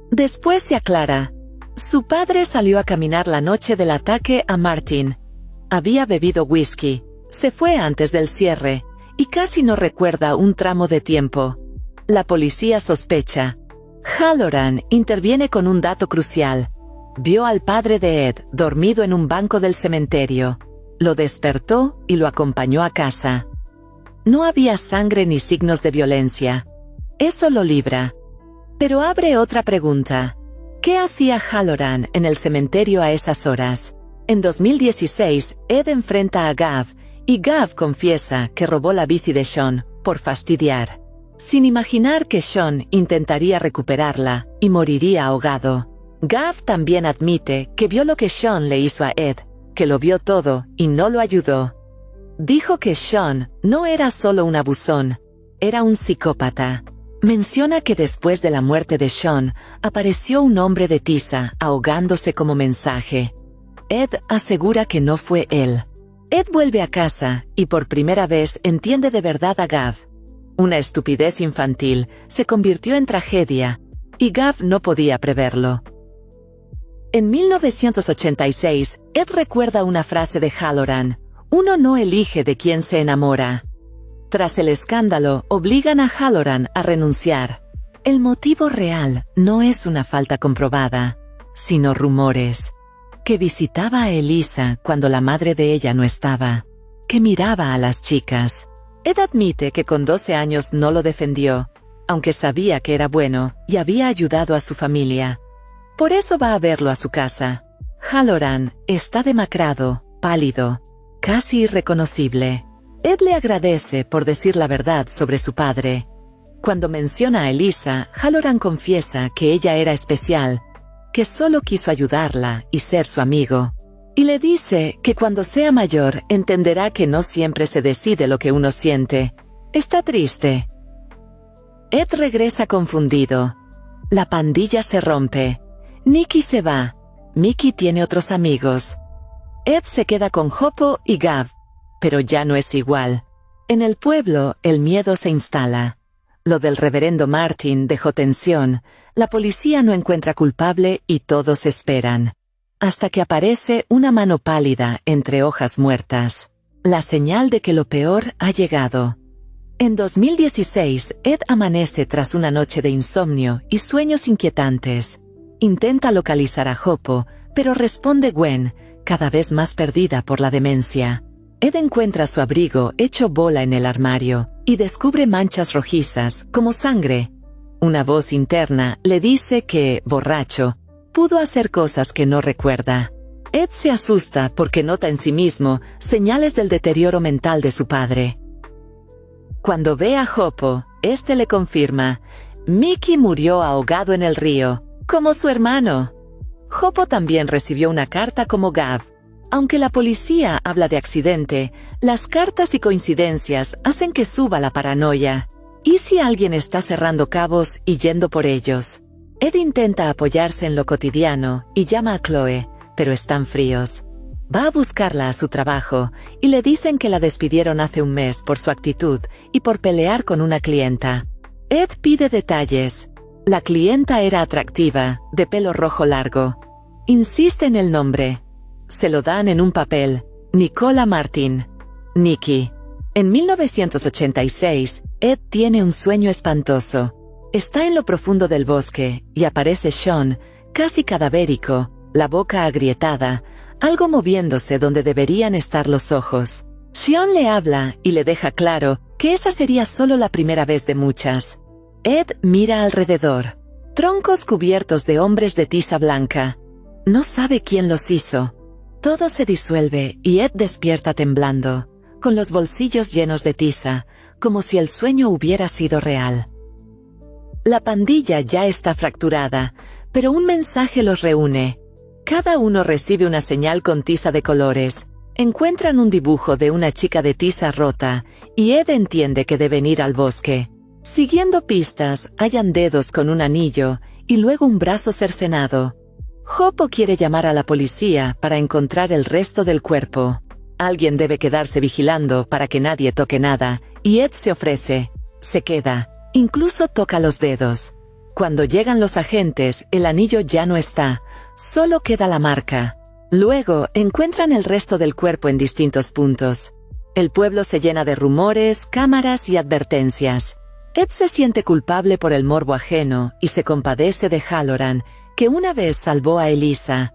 S1: Después se aclara. Su padre salió a caminar la noche del ataque a Martin. Había bebido whisky, se fue antes del cierre, y casi no recuerda un tramo de tiempo. La policía sospecha. Halloran interviene con un dato crucial. Vio al padre de Ed dormido en un banco del cementerio. Lo despertó y lo acompañó a casa. No había sangre ni signos de violencia. Eso lo libra. Pero abre otra pregunta. ¿Qué hacía Halloran en el cementerio a esas horas? En 2016, Ed enfrenta a Gav, y Gav confiesa que robó la bici de Sean por fastidiar, sin imaginar que Sean intentaría recuperarla y moriría ahogado. Gav también admite que vio lo que Sean le hizo a Ed, que lo vio todo y no lo ayudó. Dijo que Sean no era solo un abusón, era un psicópata. Menciona que después de la muerte de Sean, apareció un hombre de tiza ahogándose como mensaje. Ed asegura que no fue él. Ed vuelve a casa y por primera vez entiende de verdad a Gav. Una estupidez infantil se convirtió en tragedia, y Gav no podía preverlo. En 1986, Ed recuerda una frase de Halloran: uno no elige de quién se enamora. Tras el escándalo, obligan a Halloran a renunciar. El motivo real no es una falta comprobada, sino rumores. Que visitaba a Elisa cuando la madre de ella no estaba. Que miraba a las chicas. Ed admite que con 12 años no lo defendió, aunque sabía que era bueno y había ayudado a su familia. Por eso va a verlo a su casa. Halloran está demacrado, pálido, casi irreconocible. Ed le agradece por decir la verdad sobre su padre. Cuando menciona a Elisa, Halloran confiesa que ella era especial, que solo quiso ayudarla y ser su amigo. Y le dice que cuando sea mayor entenderá que no siempre se decide lo que uno siente. Está triste. Ed regresa confundido. La pandilla se rompe. Nikki se va. Mickey tiene otros amigos. Ed se queda con Hoppo y Gav. Pero ya no es igual. En el pueblo, el miedo se instala. Lo del reverendo Martin dejó tensión, la policía no encuentra culpable y todos esperan. Hasta que aparece una mano pálida entre hojas muertas. La señal de que lo peor ha llegado. En 2016, Ed amanece tras una noche de insomnio y sueños inquietantes. Intenta localizar a Hoppo, pero responde Gwen, cada vez más perdida por la demencia. Ed encuentra su abrigo hecho bola en el armario, y descubre manchas rojizas, como sangre. Una voz interna le dice que, borracho, pudo hacer cosas que no recuerda. Ed se asusta porque nota en sí mismo señales del deterioro mental de su padre. Cuando ve a Hoppo, este le confirma: Mickey murió ahogado en el río, como su hermano. Hoppo también recibió una carta como Gav. Aunque la policía habla de accidente, las cartas y coincidencias hacen que suba la paranoia. ¿Y si alguien está cerrando cabos y yendo por ellos? Ed intenta apoyarse en lo cotidiano y llama a Chloe, pero están fríos. Va a buscarla a su trabajo y le dicen que la despidieron hace un mes por su actitud y por pelear con una clienta. Ed pide detalles. La clienta era atractiva, de pelo rojo largo. Insiste en el nombre. Se lo dan en un papel: Nicola Martin. Nikki. En 1986, Ed tiene un sueño espantoso. Está en lo profundo del bosque, y aparece Sean, casi cadavérico, la boca agrietada, algo moviéndose donde deberían estar los ojos. Sean le habla y le deja claro que esa sería solo la primera vez de muchas. Ed mira alrededor. Troncos cubiertos de hombres de tiza blanca. No sabe quién los hizo. Todo se disuelve y Ed despierta temblando, con los bolsillos llenos de tiza, como si el sueño hubiera sido real. La pandilla ya está fracturada, pero un mensaje los reúne. Cada uno recibe una señal con tiza de colores. Encuentran un dibujo de una chica de tiza rota, y Ed entiende que deben ir al bosque. Siguiendo pistas, hallan dedos con un anillo, y luego un brazo cercenado. Hoppo quiere llamar a la policía para encontrar el resto del cuerpo. Alguien debe quedarse vigilando para que nadie toque nada, y Ed se ofrece. Se queda. Incluso toca los dedos. Cuando llegan los agentes, el anillo ya no está, solo queda la marca. Luego, encuentran el resto del cuerpo en distintos puntos. El pueblo se llena de rumores, cámaras y advertencias. Ed se siente culpable por el morbo ajeno y se compadece de Halloran, que una vez salvó a Elisa.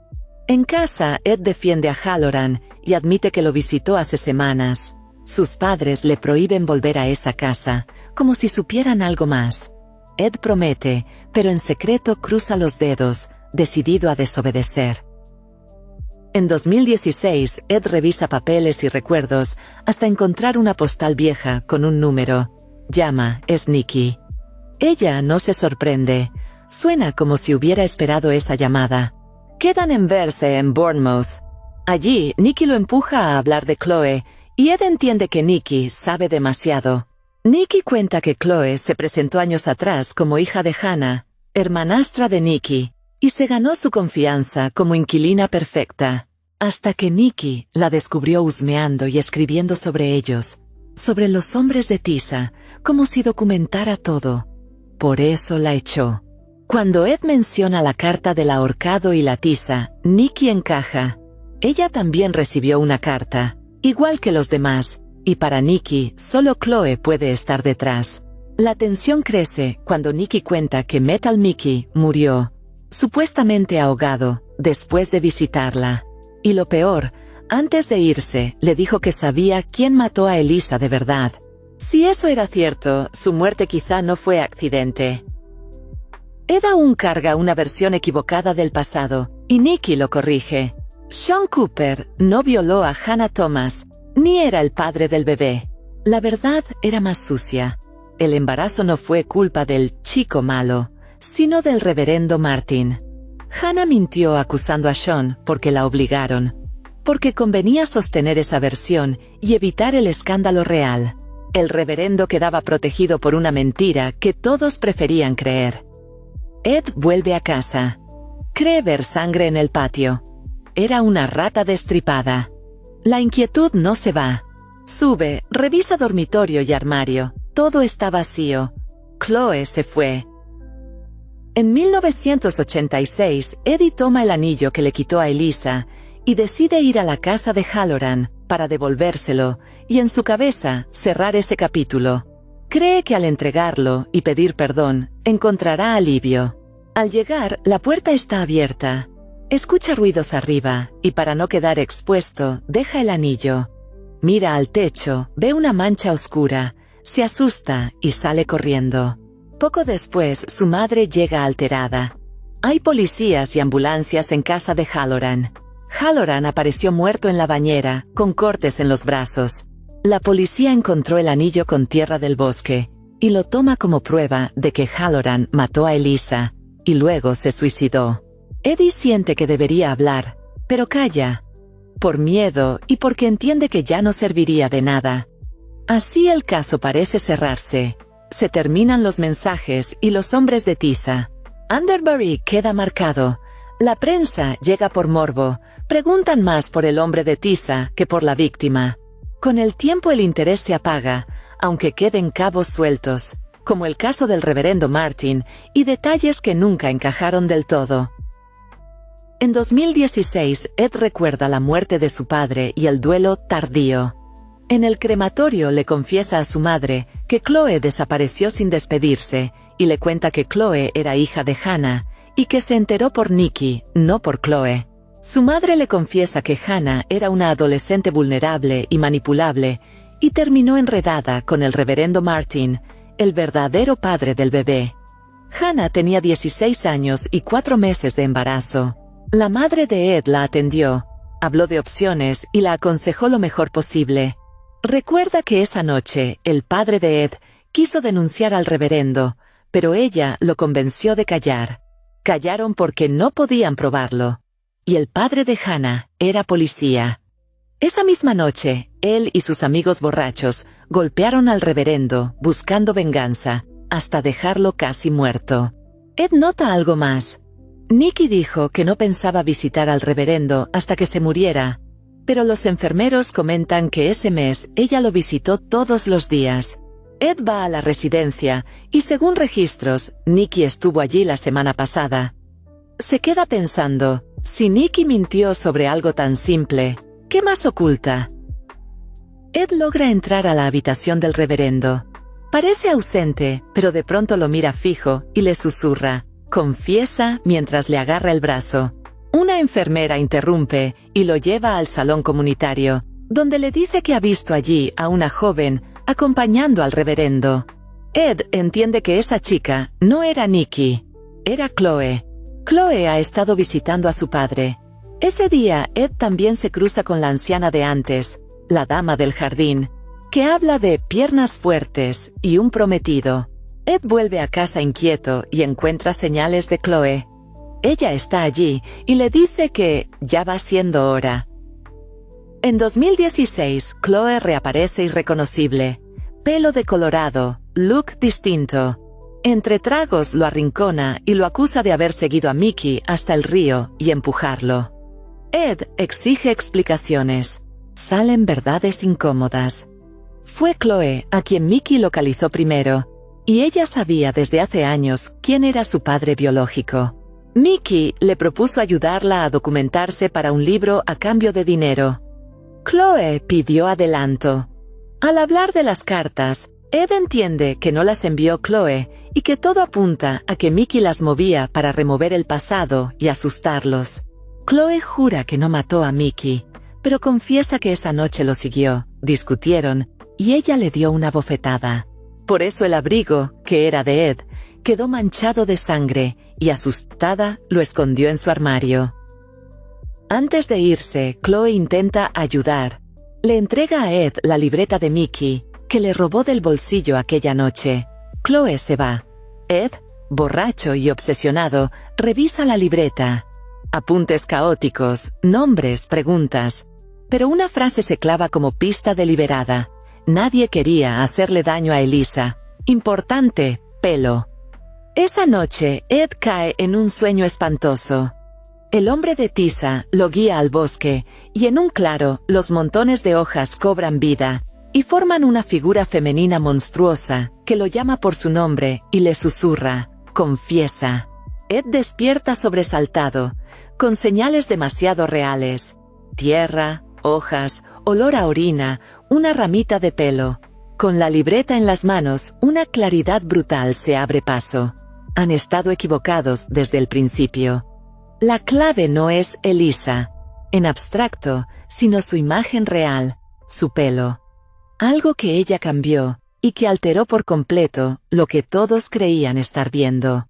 S1: En casa, Ed defiende a Halloran y admite que lo visitó hace semanas. Sus padres le prohíben volver a esa casa, como si supieran algo más. Ed promete, pero en secreto cruza los dedos, decidido a desobedecer. En 2016, Ed revisa papeles y recuerdos hasta encontrar una postal vieja con un número. Llama, es Nikki. Ella no se sorprende. Suena como si hubiera esperado esa llamada. Quedan en verse en Bournemouth. Allí, Nikki lo empuja a hablar de Chloe, y Ed entiende que Nikki sabe demasiado. Nikki cuenta que Chloe se presentó años atrás como hija de Hannah, hermanastra de Nikki, y se ganó su confianza como inquilina perfecta, hasta que Nikki la descubrió husmeando y escribiendo sobre ellos, sobre los hombres de Tisa, como si documentara todo. Por eso la echó. Cuando Ed menciona la carta del ahorcado y la tiza, Nikki encaja. Ella también recibió una carta, igual que los demás, y para Nikki solo Chloe puede estar detrás. La tensión crece cuando Nikki cuenta que Metal Mickey murió, supuestamente ahogado, después de visitarla. Y lo peor, antes de irse, le dijo que sabía quién mató a Elisa de verdad. Si eso era cierto, su muerte quizá no fue accidente. Ed aún carga una versión equivocada del pasado, y Nikki lo corrige. Sean Cooper no violó a Hannah Thomas, ni era el padre del bebé. La verdad era más sucia. El embarazo no fue culpa del chico malo, sino del reverendo Martin. Hannah mintió acusando a Sean porque la obligaron, porque convenía sostener esa versión y evitar el escándalo real. El reverendo quedaba protegido por una mentira que todos preferían creer. Ed vuelve a casa. Cree ver sangre en el patio. Era una rata destripada. La inquietud no se va. Sube, revisa dormitorio y armario. Todo está vacío. Chloe se fue. En 1986, Eddie toma el anillo que le quitó a Elisa y decide ir a la casa de Halloran para devolvérselo y en su cabeza cerrar ese capítulo. Cree que al entregarlo y pedir perdón, encontrará alivio. Al llegar, la puerta está abierta. Escucha ruidos arriba y para no quedar expuesto, deja el anillo. Mira al techo, ve una mancha oscura, se asusta y sale corriendo. Poco después, su madre llega alterada. Hay policías y ambulancias en casa de Halloran. Halloran apareció muerto en la bañera, con cortes en los brazos. La policía encontró el anillo con tierra del bosque, y lo toma como prueba de que Halloran mató a Elisa, y luego se suicidó. Eddie siente que debería hablar, pero calla. Por miedo y porque entiende que ya no serviría de nada. Así el caso parece cerrarse. Se terminan los mensajes y los hombres de Tisa. Underbury queda marcado. La prensa llega por morbo. Preguntan más por el hombre de Tisa que por la víctima. Con el tiempo el interés se apaga, aunque queden cabos sueltos, como el caso del reverendo Martin, y detalles que nunca encajaron del todo. En 2016, Ed recuerda la muerte de su padre y el duelo tardío. En el crematorio le confiesa a su madre que Chloe desapareció sin despedirse, y le cuenta que Chloe era hija de Hannah, y que se enteró por Nikki, no por Chloe. Su madre le confiesa que Hannah era una adolescente vulnerable y manipulable, y terminó enredada con el reverendo Martin, el verdadero padre del bebé. Hannah tenía 16 años y 4 meses de embarazo. La madre de Ed la atendió, habló de opciones y la aconsejó lo mejor posible. Recuerda que esa noche, el padre de Ed quiso denunciar al reverendo, pero ella lo convenció de callar. Callaron porque no podían probarlo. Y el padre de Hannah era policía. Esa misma noche, él y sus amigos borrachos golpearon al reverendo buscando venganza, hasta dejarlo casi muerto. Ed nota algo más. Nikki dijo que no pensaba visitar al reverendo hasta que se muriera, pero los enfermeros comentan que ese mes ella lo visitó todos los días. Ed va a la residencia y según registros, Nikki estuvo allí la semana pasada. Se queda pensando, si Nikki mintió sobre algo tan simple, ¿qué más oculta? Ed logra entrar a la habitación del reverendo. Parece ausente, pero de pronto lo mira fijo y le susurra, confiesa mientras le agarra el brazo. Una enfermera interrumpe y lo lleva al salón comunitario, donde le dice que ha visto allí a una joven acompañando al reverendo. Ed entiende que esa chica no era Nikki, era Chloe. Chloe ha estado visitando a su padre. Ese día, Ed también se cruza con la anciana de antes, la dama del jardín, que habla de piernas fuertes y un prometido. Ed vuelve a casa inquieto y encuentra señales de Chloe. Ella está allí y le dice que ya va siendo hora. En 2016, Chloe reaparece irreconocible. Pelo decolorado, look distinto. Entre tragos lo arrincona y lo acusa de haber seguido a Mickey hasta el río y empujarlo. Ed exige explicaciones. Salen verdades incómodas. Fue Chloe a quien Mickey localizó primero, y ella sabía desde hace años quién era su padre biológico. Mickey le propuso ayudarla a documentarse para un libro a cambio de dinero. Chloe pidió adelanto. Al hablar de las cartas, Ed entiende que no las envió Chloe y que todo apunta a que Mickey las movía para remover el pasado y asustarlos. Chloe jura que no mató a Mickey, pero confiesa que esa noche lo siguió, discutieron, y ella le dio una bofetada. Por eso el abrigo, que era de Ed, quedó manchado de sangre y asustada lo escondió en su armario. Antes de irse, Chloe intenta ayudar. Le entrega a Ed la libreta de Mickey, que le robó del bolsillo aquella noche. Chloe se va. Ed, borracho y obsesionado, revisa la libreta. Apuntes caóticos, nombres, preguntas. Pero una frase se clava como pista deliberada. Nadie quería hacerle daño a Elisa. Importante, pelo. Esa noche, Ed cae en un sueño espantoso. El hombre de tiza lo guía al bosque, y en un claro, los montones de hojas cobran vida, y forman una figura femenina monstruosa, que lo llama por su nombre, y le susurra, confiesa. Ed despierta sobresaltado, con señales demasiado reales. Tierra, hojas, olor a orina, una ramita de pelo. Con la libreta en las manos, una claridad brutal se abre paso. Han estado equivocados desde el principio. La clave no es Elisa, en abstracto, sino su imagen real, su pelo. Algo que ella cambió, y que alteró por completo lo que todos creían estar viendo.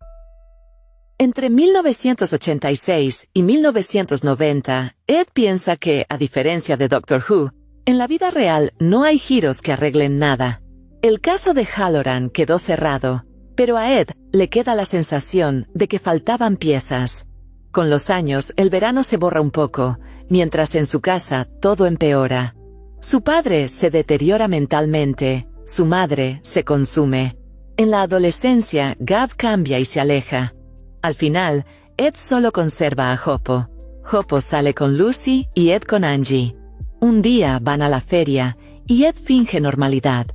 S1: Entre 1986 y 1990, Ed piensa que, a diferencia de Doctor Who, en la vida real no hay giros que arreglen nada. El caso de Halloran quedó cerrado, pero a Ed le queda la sensación de que faltaban piezas. Con los años, el verano se borra un poco, mientras en su casa todo empeora. Su padre se deteriora mentalmente, su madre se consume. En la adolescencia, Gav cambia y se aleja. Al final, Ed solo conserva a Hoppo. Hoppo sale con Lucy y Ed con Angie. Un día van a la feria, y Ed finge normalidad,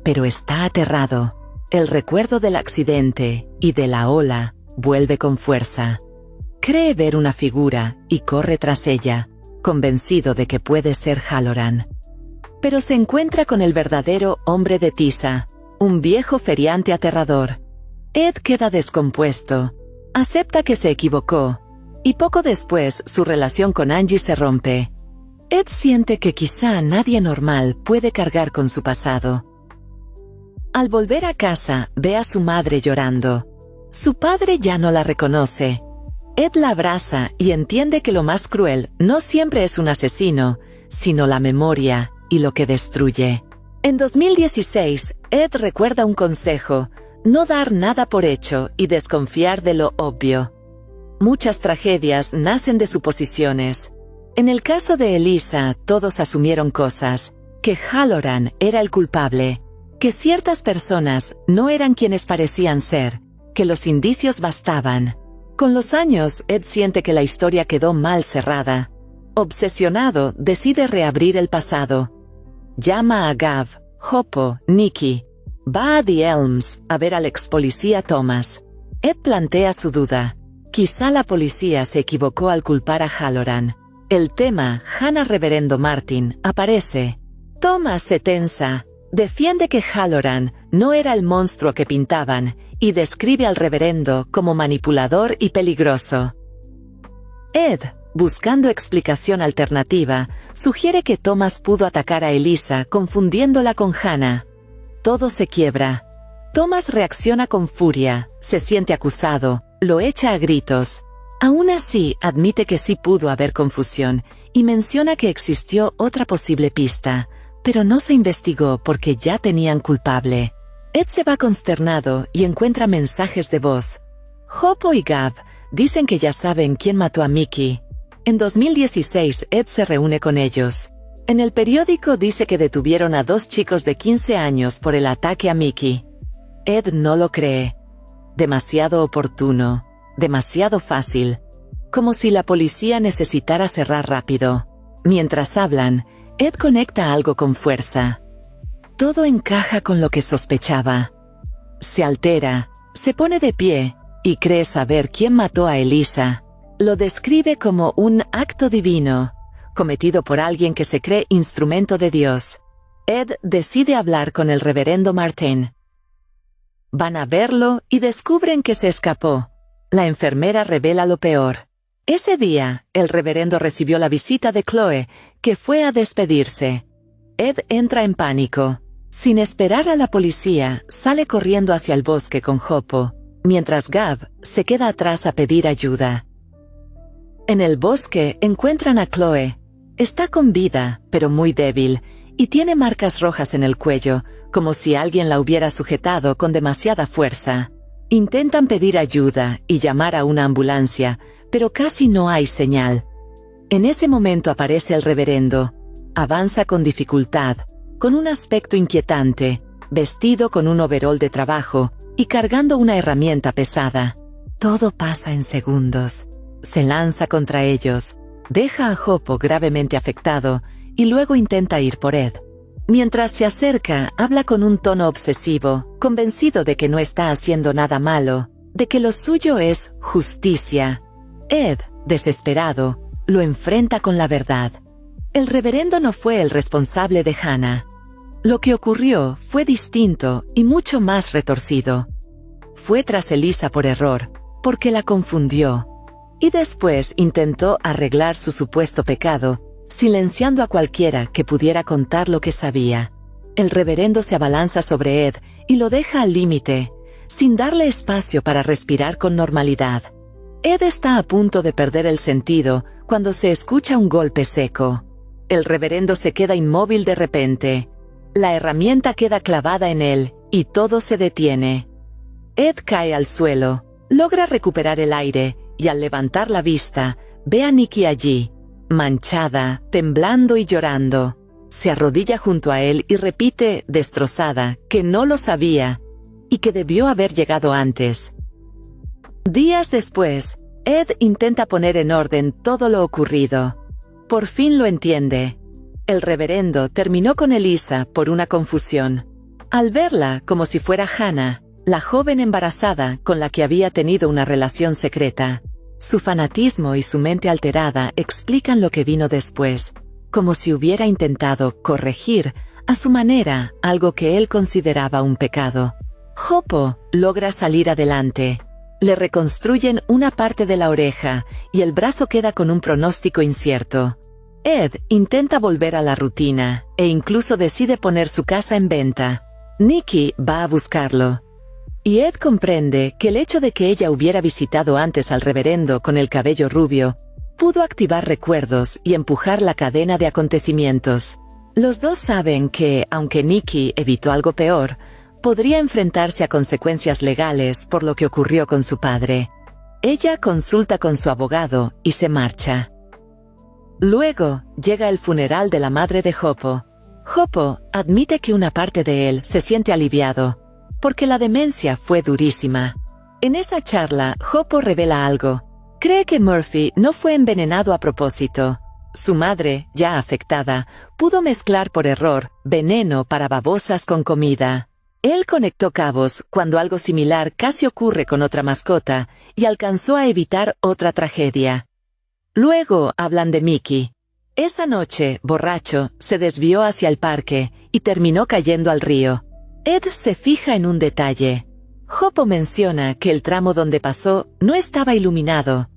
S1: pero está aterrado. El recuerdo del accidente y de la ola vuelve con fuerza. Cree ver una figura y corre tras ella, convencido de que puede ser Halloran. Pero se encuentra con el verdadero hombre de tiza, un viejo feriante aterrador. Ed queda descompuesto, acepta que se equivocó, y poco después su relación con Angie se rompe. Ed siente que quizá nadie normal puede cargar con su pasado. Al volver a casa, ve a su madre llorando. Su padre ya no la reconoce. Ed la abraza y entiende que lo más cruel no siempre es un asesino, sino la memoria y lo que destruye. En 2016, Ed recuerda un consejo: no dar nada por hecho y desconfiar de lo obvio. Muchas tragedias nacen de suposiciones. En el caso de Elisa, todos asumieron cosas: que Halloran era el culpable, que ciertas personas no eran quienes parecían ser, que los indicios bastaban. Con los años, Ed siente que la historia quedó mal cerrada. Obsesionado, decide reabrir el pasado. Llama a Gav, Hoppo, Nicky. Va a The Elms a ver al ex policía Thomas. Ed plantea su duda. Quizá la policía se equivocó al culpar a Halloran. El tema, Hannah Reverendo Martin, aparece. Thomas se tensa. Defiende que Halloran no era el monstruo que pintaban, y describe al reverendo como manipulador y peligroso. Ed, buscando explicación alternativa, sugiere que Thomas pudo atacar a Elisa confundiéndola con Hannah. Todo se quiebra. Thomas reacciona con furia, se siente acusado, lo echa a gritos. Aún así, admite que sí pudo haber confusión y menciona que existió otra posible pista, pero no se investigó porque ya tenían culpable. Ed se va consternado y encuentra mensajes de voz. Hoppo y Gav dicen que ya saben quién mató a Mickey. En 2016, Ed se reúne con ellos. En el periódico dice que detuvieron a 2 chicos de 15 años por el ataque a Mickey. Ed no lo cree. Demasiado oportuno. Demasiado fácil. Como si la policía necesitara cerrar rápido. Mientras hablan, Ed conecta algo con fuerza. Todo encaja con lo que sospechaba. Se altera, se pone de pie, y cree saber quién mató a Elisa. Lo describe como un acto divino, cometido por alguien que se cree instrumento de Dios. Ed decide hablar con el reverendo Martin. Van a verlo y descubren que se escapó. La enfermera revela lo peor. Ese día, el reverendo recibió la visita de Chloe, que fue a despedirse. Ed entra en pánico. Sin esperar a la policía, sale corriendo hacia el bosque con Hoppo, mientras Gav se queda atrás a pedir ayuda. En el bosque encuentran a Chloe. Está con vida, pero muy débil, y tiene marcas rojas en el cuello, como si alguien la hubiera sujetado con demasiada fuerza. Intentan pedir ayuda y llamar a una ambulancia, pero casi no hay señal. En ese momento aparece el reverendo. Avanza con dificultad, con un aspecto inquietante, vestido con un overol de trabajo y cargando una herramienta pesada. Todo pasa en segundos. Se lanza contra ellos, deja a Hoppo gravemente afectado y luego intenta ir por Ed. Mientras se acerca, habla con un tono obsesivo, convencido de que no está haciendo nada malo, de que lo suyo es justicia. Ed, desesperado, lo enfrenta con la verdad. El reverendo no fue el responsable de Hannah. Lo que ocurrió fue distinto y mucho más retorcido. Fue tras Elisa por error, porque la confundió. Y después intentó arreglar su supuesto pecado, silenciando a cualquiera que pudiera contar lo que sabía. El reverendo se abalanza sobre Ed y lo deja al límite, sin darle espacio para respirar con normalidad. Ed está a punto de perder el sentido cuando se escucha un golpe seco. El reverendo se queda inmóvil de repente. La herramienta queda clavada en él, y todo se detiene. Ed cae al suelo, logra recuperar el aire, y al levantar la vista, ve a Nikki allí, manchada, temblando y llorando. Se arrodilla junto a él y repite, destrozada, que no lo sabía, y que debió haber llegado antes. Días después, Ed intenta poner en orden todo lo ocurrido. Por fin lo entiende. El reverendo terminó con Elisa por una confusión. Al verla como si fuera Hannah, la joven embarazada con la que había tenido una relación secreta, su fanatismo y su mente alterada explican lo que vino después, como si hubiera intentado corregir, a su manera, algo que él consideraba un pecado. Hoppo logra salir adelante. Le reconstruyen una parte de la oreja y el brazo queda con un pronóstico incierto. Ed intenta volver a la rutina e incluso decide poner su casa en venta. Nikki va a buscarlo. Y Ed comprende que el hecho de que ella hubiera visitado antes al reverendo con el cabello rubio pudo activar recuerdos y empujar la cadena de acontecimientos. Los dos saben que, aunque Nikki evitó algo peor, podría enfrentarse a consecuencias legales por lo que ocurrió con su padre. Ella consulta con su abogado y se marcha. Luego, llega el funeral de la madre de Hoppo. Hoppo admite que una parte de él se siente aliviado, porque la demencia fue durísima. En esa charla, Hoppo revela algo. Cree que Murphy no fue envenenado a propósito. Su madre, ya afectada, pudo mezclar por error veneno para babosas con comida. Él conectó cabos cuando algo similar casi ocurre con otra mascota y alcanzó a evitar otra tragedia. Luego hablan de Mickey. Esa noche, borracho, se desvió hacia el parque y terminó cayendo al río. Ed se fija en un detalle. Hoppo menciona que el tramo donde pasó no estaba iluminado.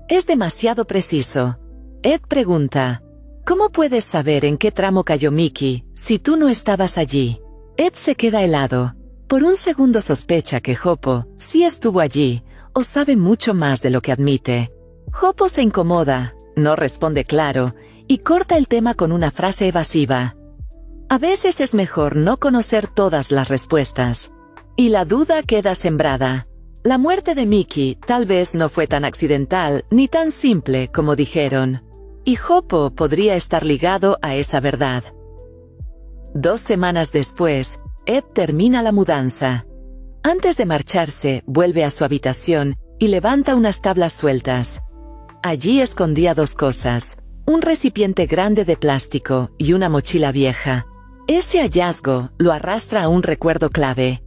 S1: Es demasiado preciso. Ed pregunta, ¿cómo puedes saber en qué tramo cayó Mickey si tú no estabas allí? Ed se queda helado. Por un segundo sospecha que Hoppo sí estuvo allí, o sabe mucho más de lo que admite. Hoppo se incomoda, no responde claro, y corta el tema con una frase evasiva. A veces es mejor no conocer todas las respuestas. Y la duda queda sembrada. La muerte de Mickey tal vez no fue tan accidental ni tan simple como dijeron. Y Hoppo podría estar ligado a esa verdad. 2 semanas después, Ed termina la mudanza. Antes de marcharse, vuelve a su habitación y levanta unas tablas sueltas. Allí escondía 2 cosas, un recipiente grande de plástico y una mochila vieja. Ese hallazgo lo arrastra a un recuerdo clave.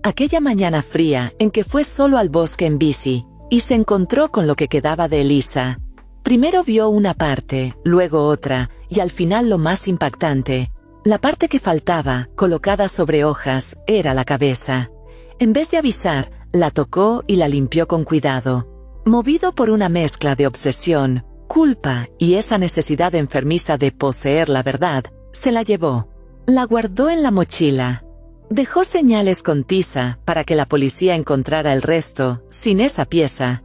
S1: Aquella mañana fría en que fue solo al bosque en bici y se encontró con lo que quedaba de Elisa. Primero vio una parte, luego otra, y al final lo más impactante. La parte que faltaba, colocada sobre hojas, era la cabeza. En vez de avisar, la tocó y la limpió con cuidado. Movido por una mezcla de obsesión, culpa y esa necesidad enfermiza de poseer la verdad, se la llevó. La guardó en la mochila. Dejó señales con tiza para que la policía encontrara el resto, sin esa pieza,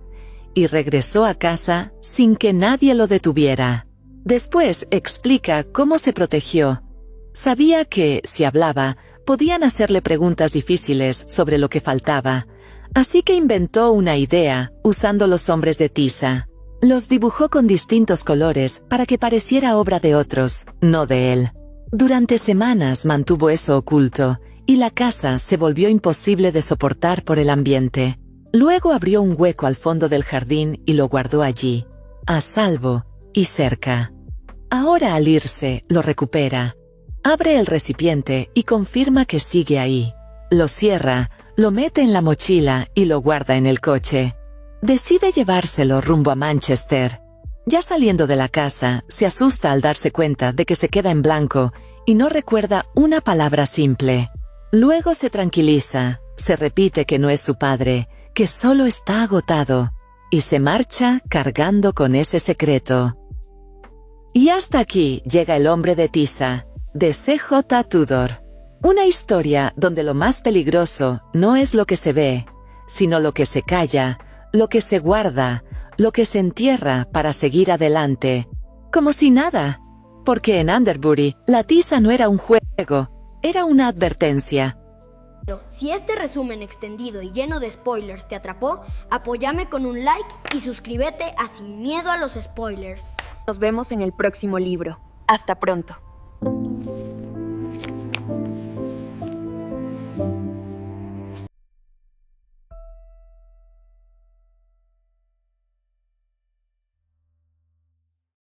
S1: y regresó a casa sin que nadie lo detuviera. Después explica cómo se protegió. Sabía que, si hablaba, podían hacerle preguntas difíciles sobre lo que faltaba, así que inventó una idea usando los hombres de tiza. Los dibujó con distintos colores para que pareciera obra de otros, no de él. Durante semanas mantuvo eso oculto, y la casa se volvió imposible de soportar por el ambiente. Luego abrió un hueco al fondo del jardín y lo guardó allí, a salvo y cerca. Ahora al irse, lo recupera. Abre el recipiente y confirma que sigue ahí. Lo cierra, lo mete en la mochila y lo guarda en el coche. Decide llevárselo rumbo a Manchester. Ya saliendo de la casa, se asusta al darse cuenta de que se queda en blanco y no recuerda una palabra simple. Luego se tranquiliza, se repite que no es su padre, que solo está agotado, y se marcha cargando con ese secreto. Y hasta aquí llega El hombre de tiza, de C.J. Tudor. Una historia donde lo más peligroso no es lo que se ve, sino lo que se calla, lo que se guarda, lo que se entierra para seguir adelante. Como si nada. Porque en Underbury, la tiza no era un juego, era una advertencia.
S2: Si este resumen extendido y lleno de spoilers te atrapó, apóyame con un like y suscríbete a Sin Miedo a los Spoilers.
S3: Nos vemos en el próximo libro. Hasta pronto.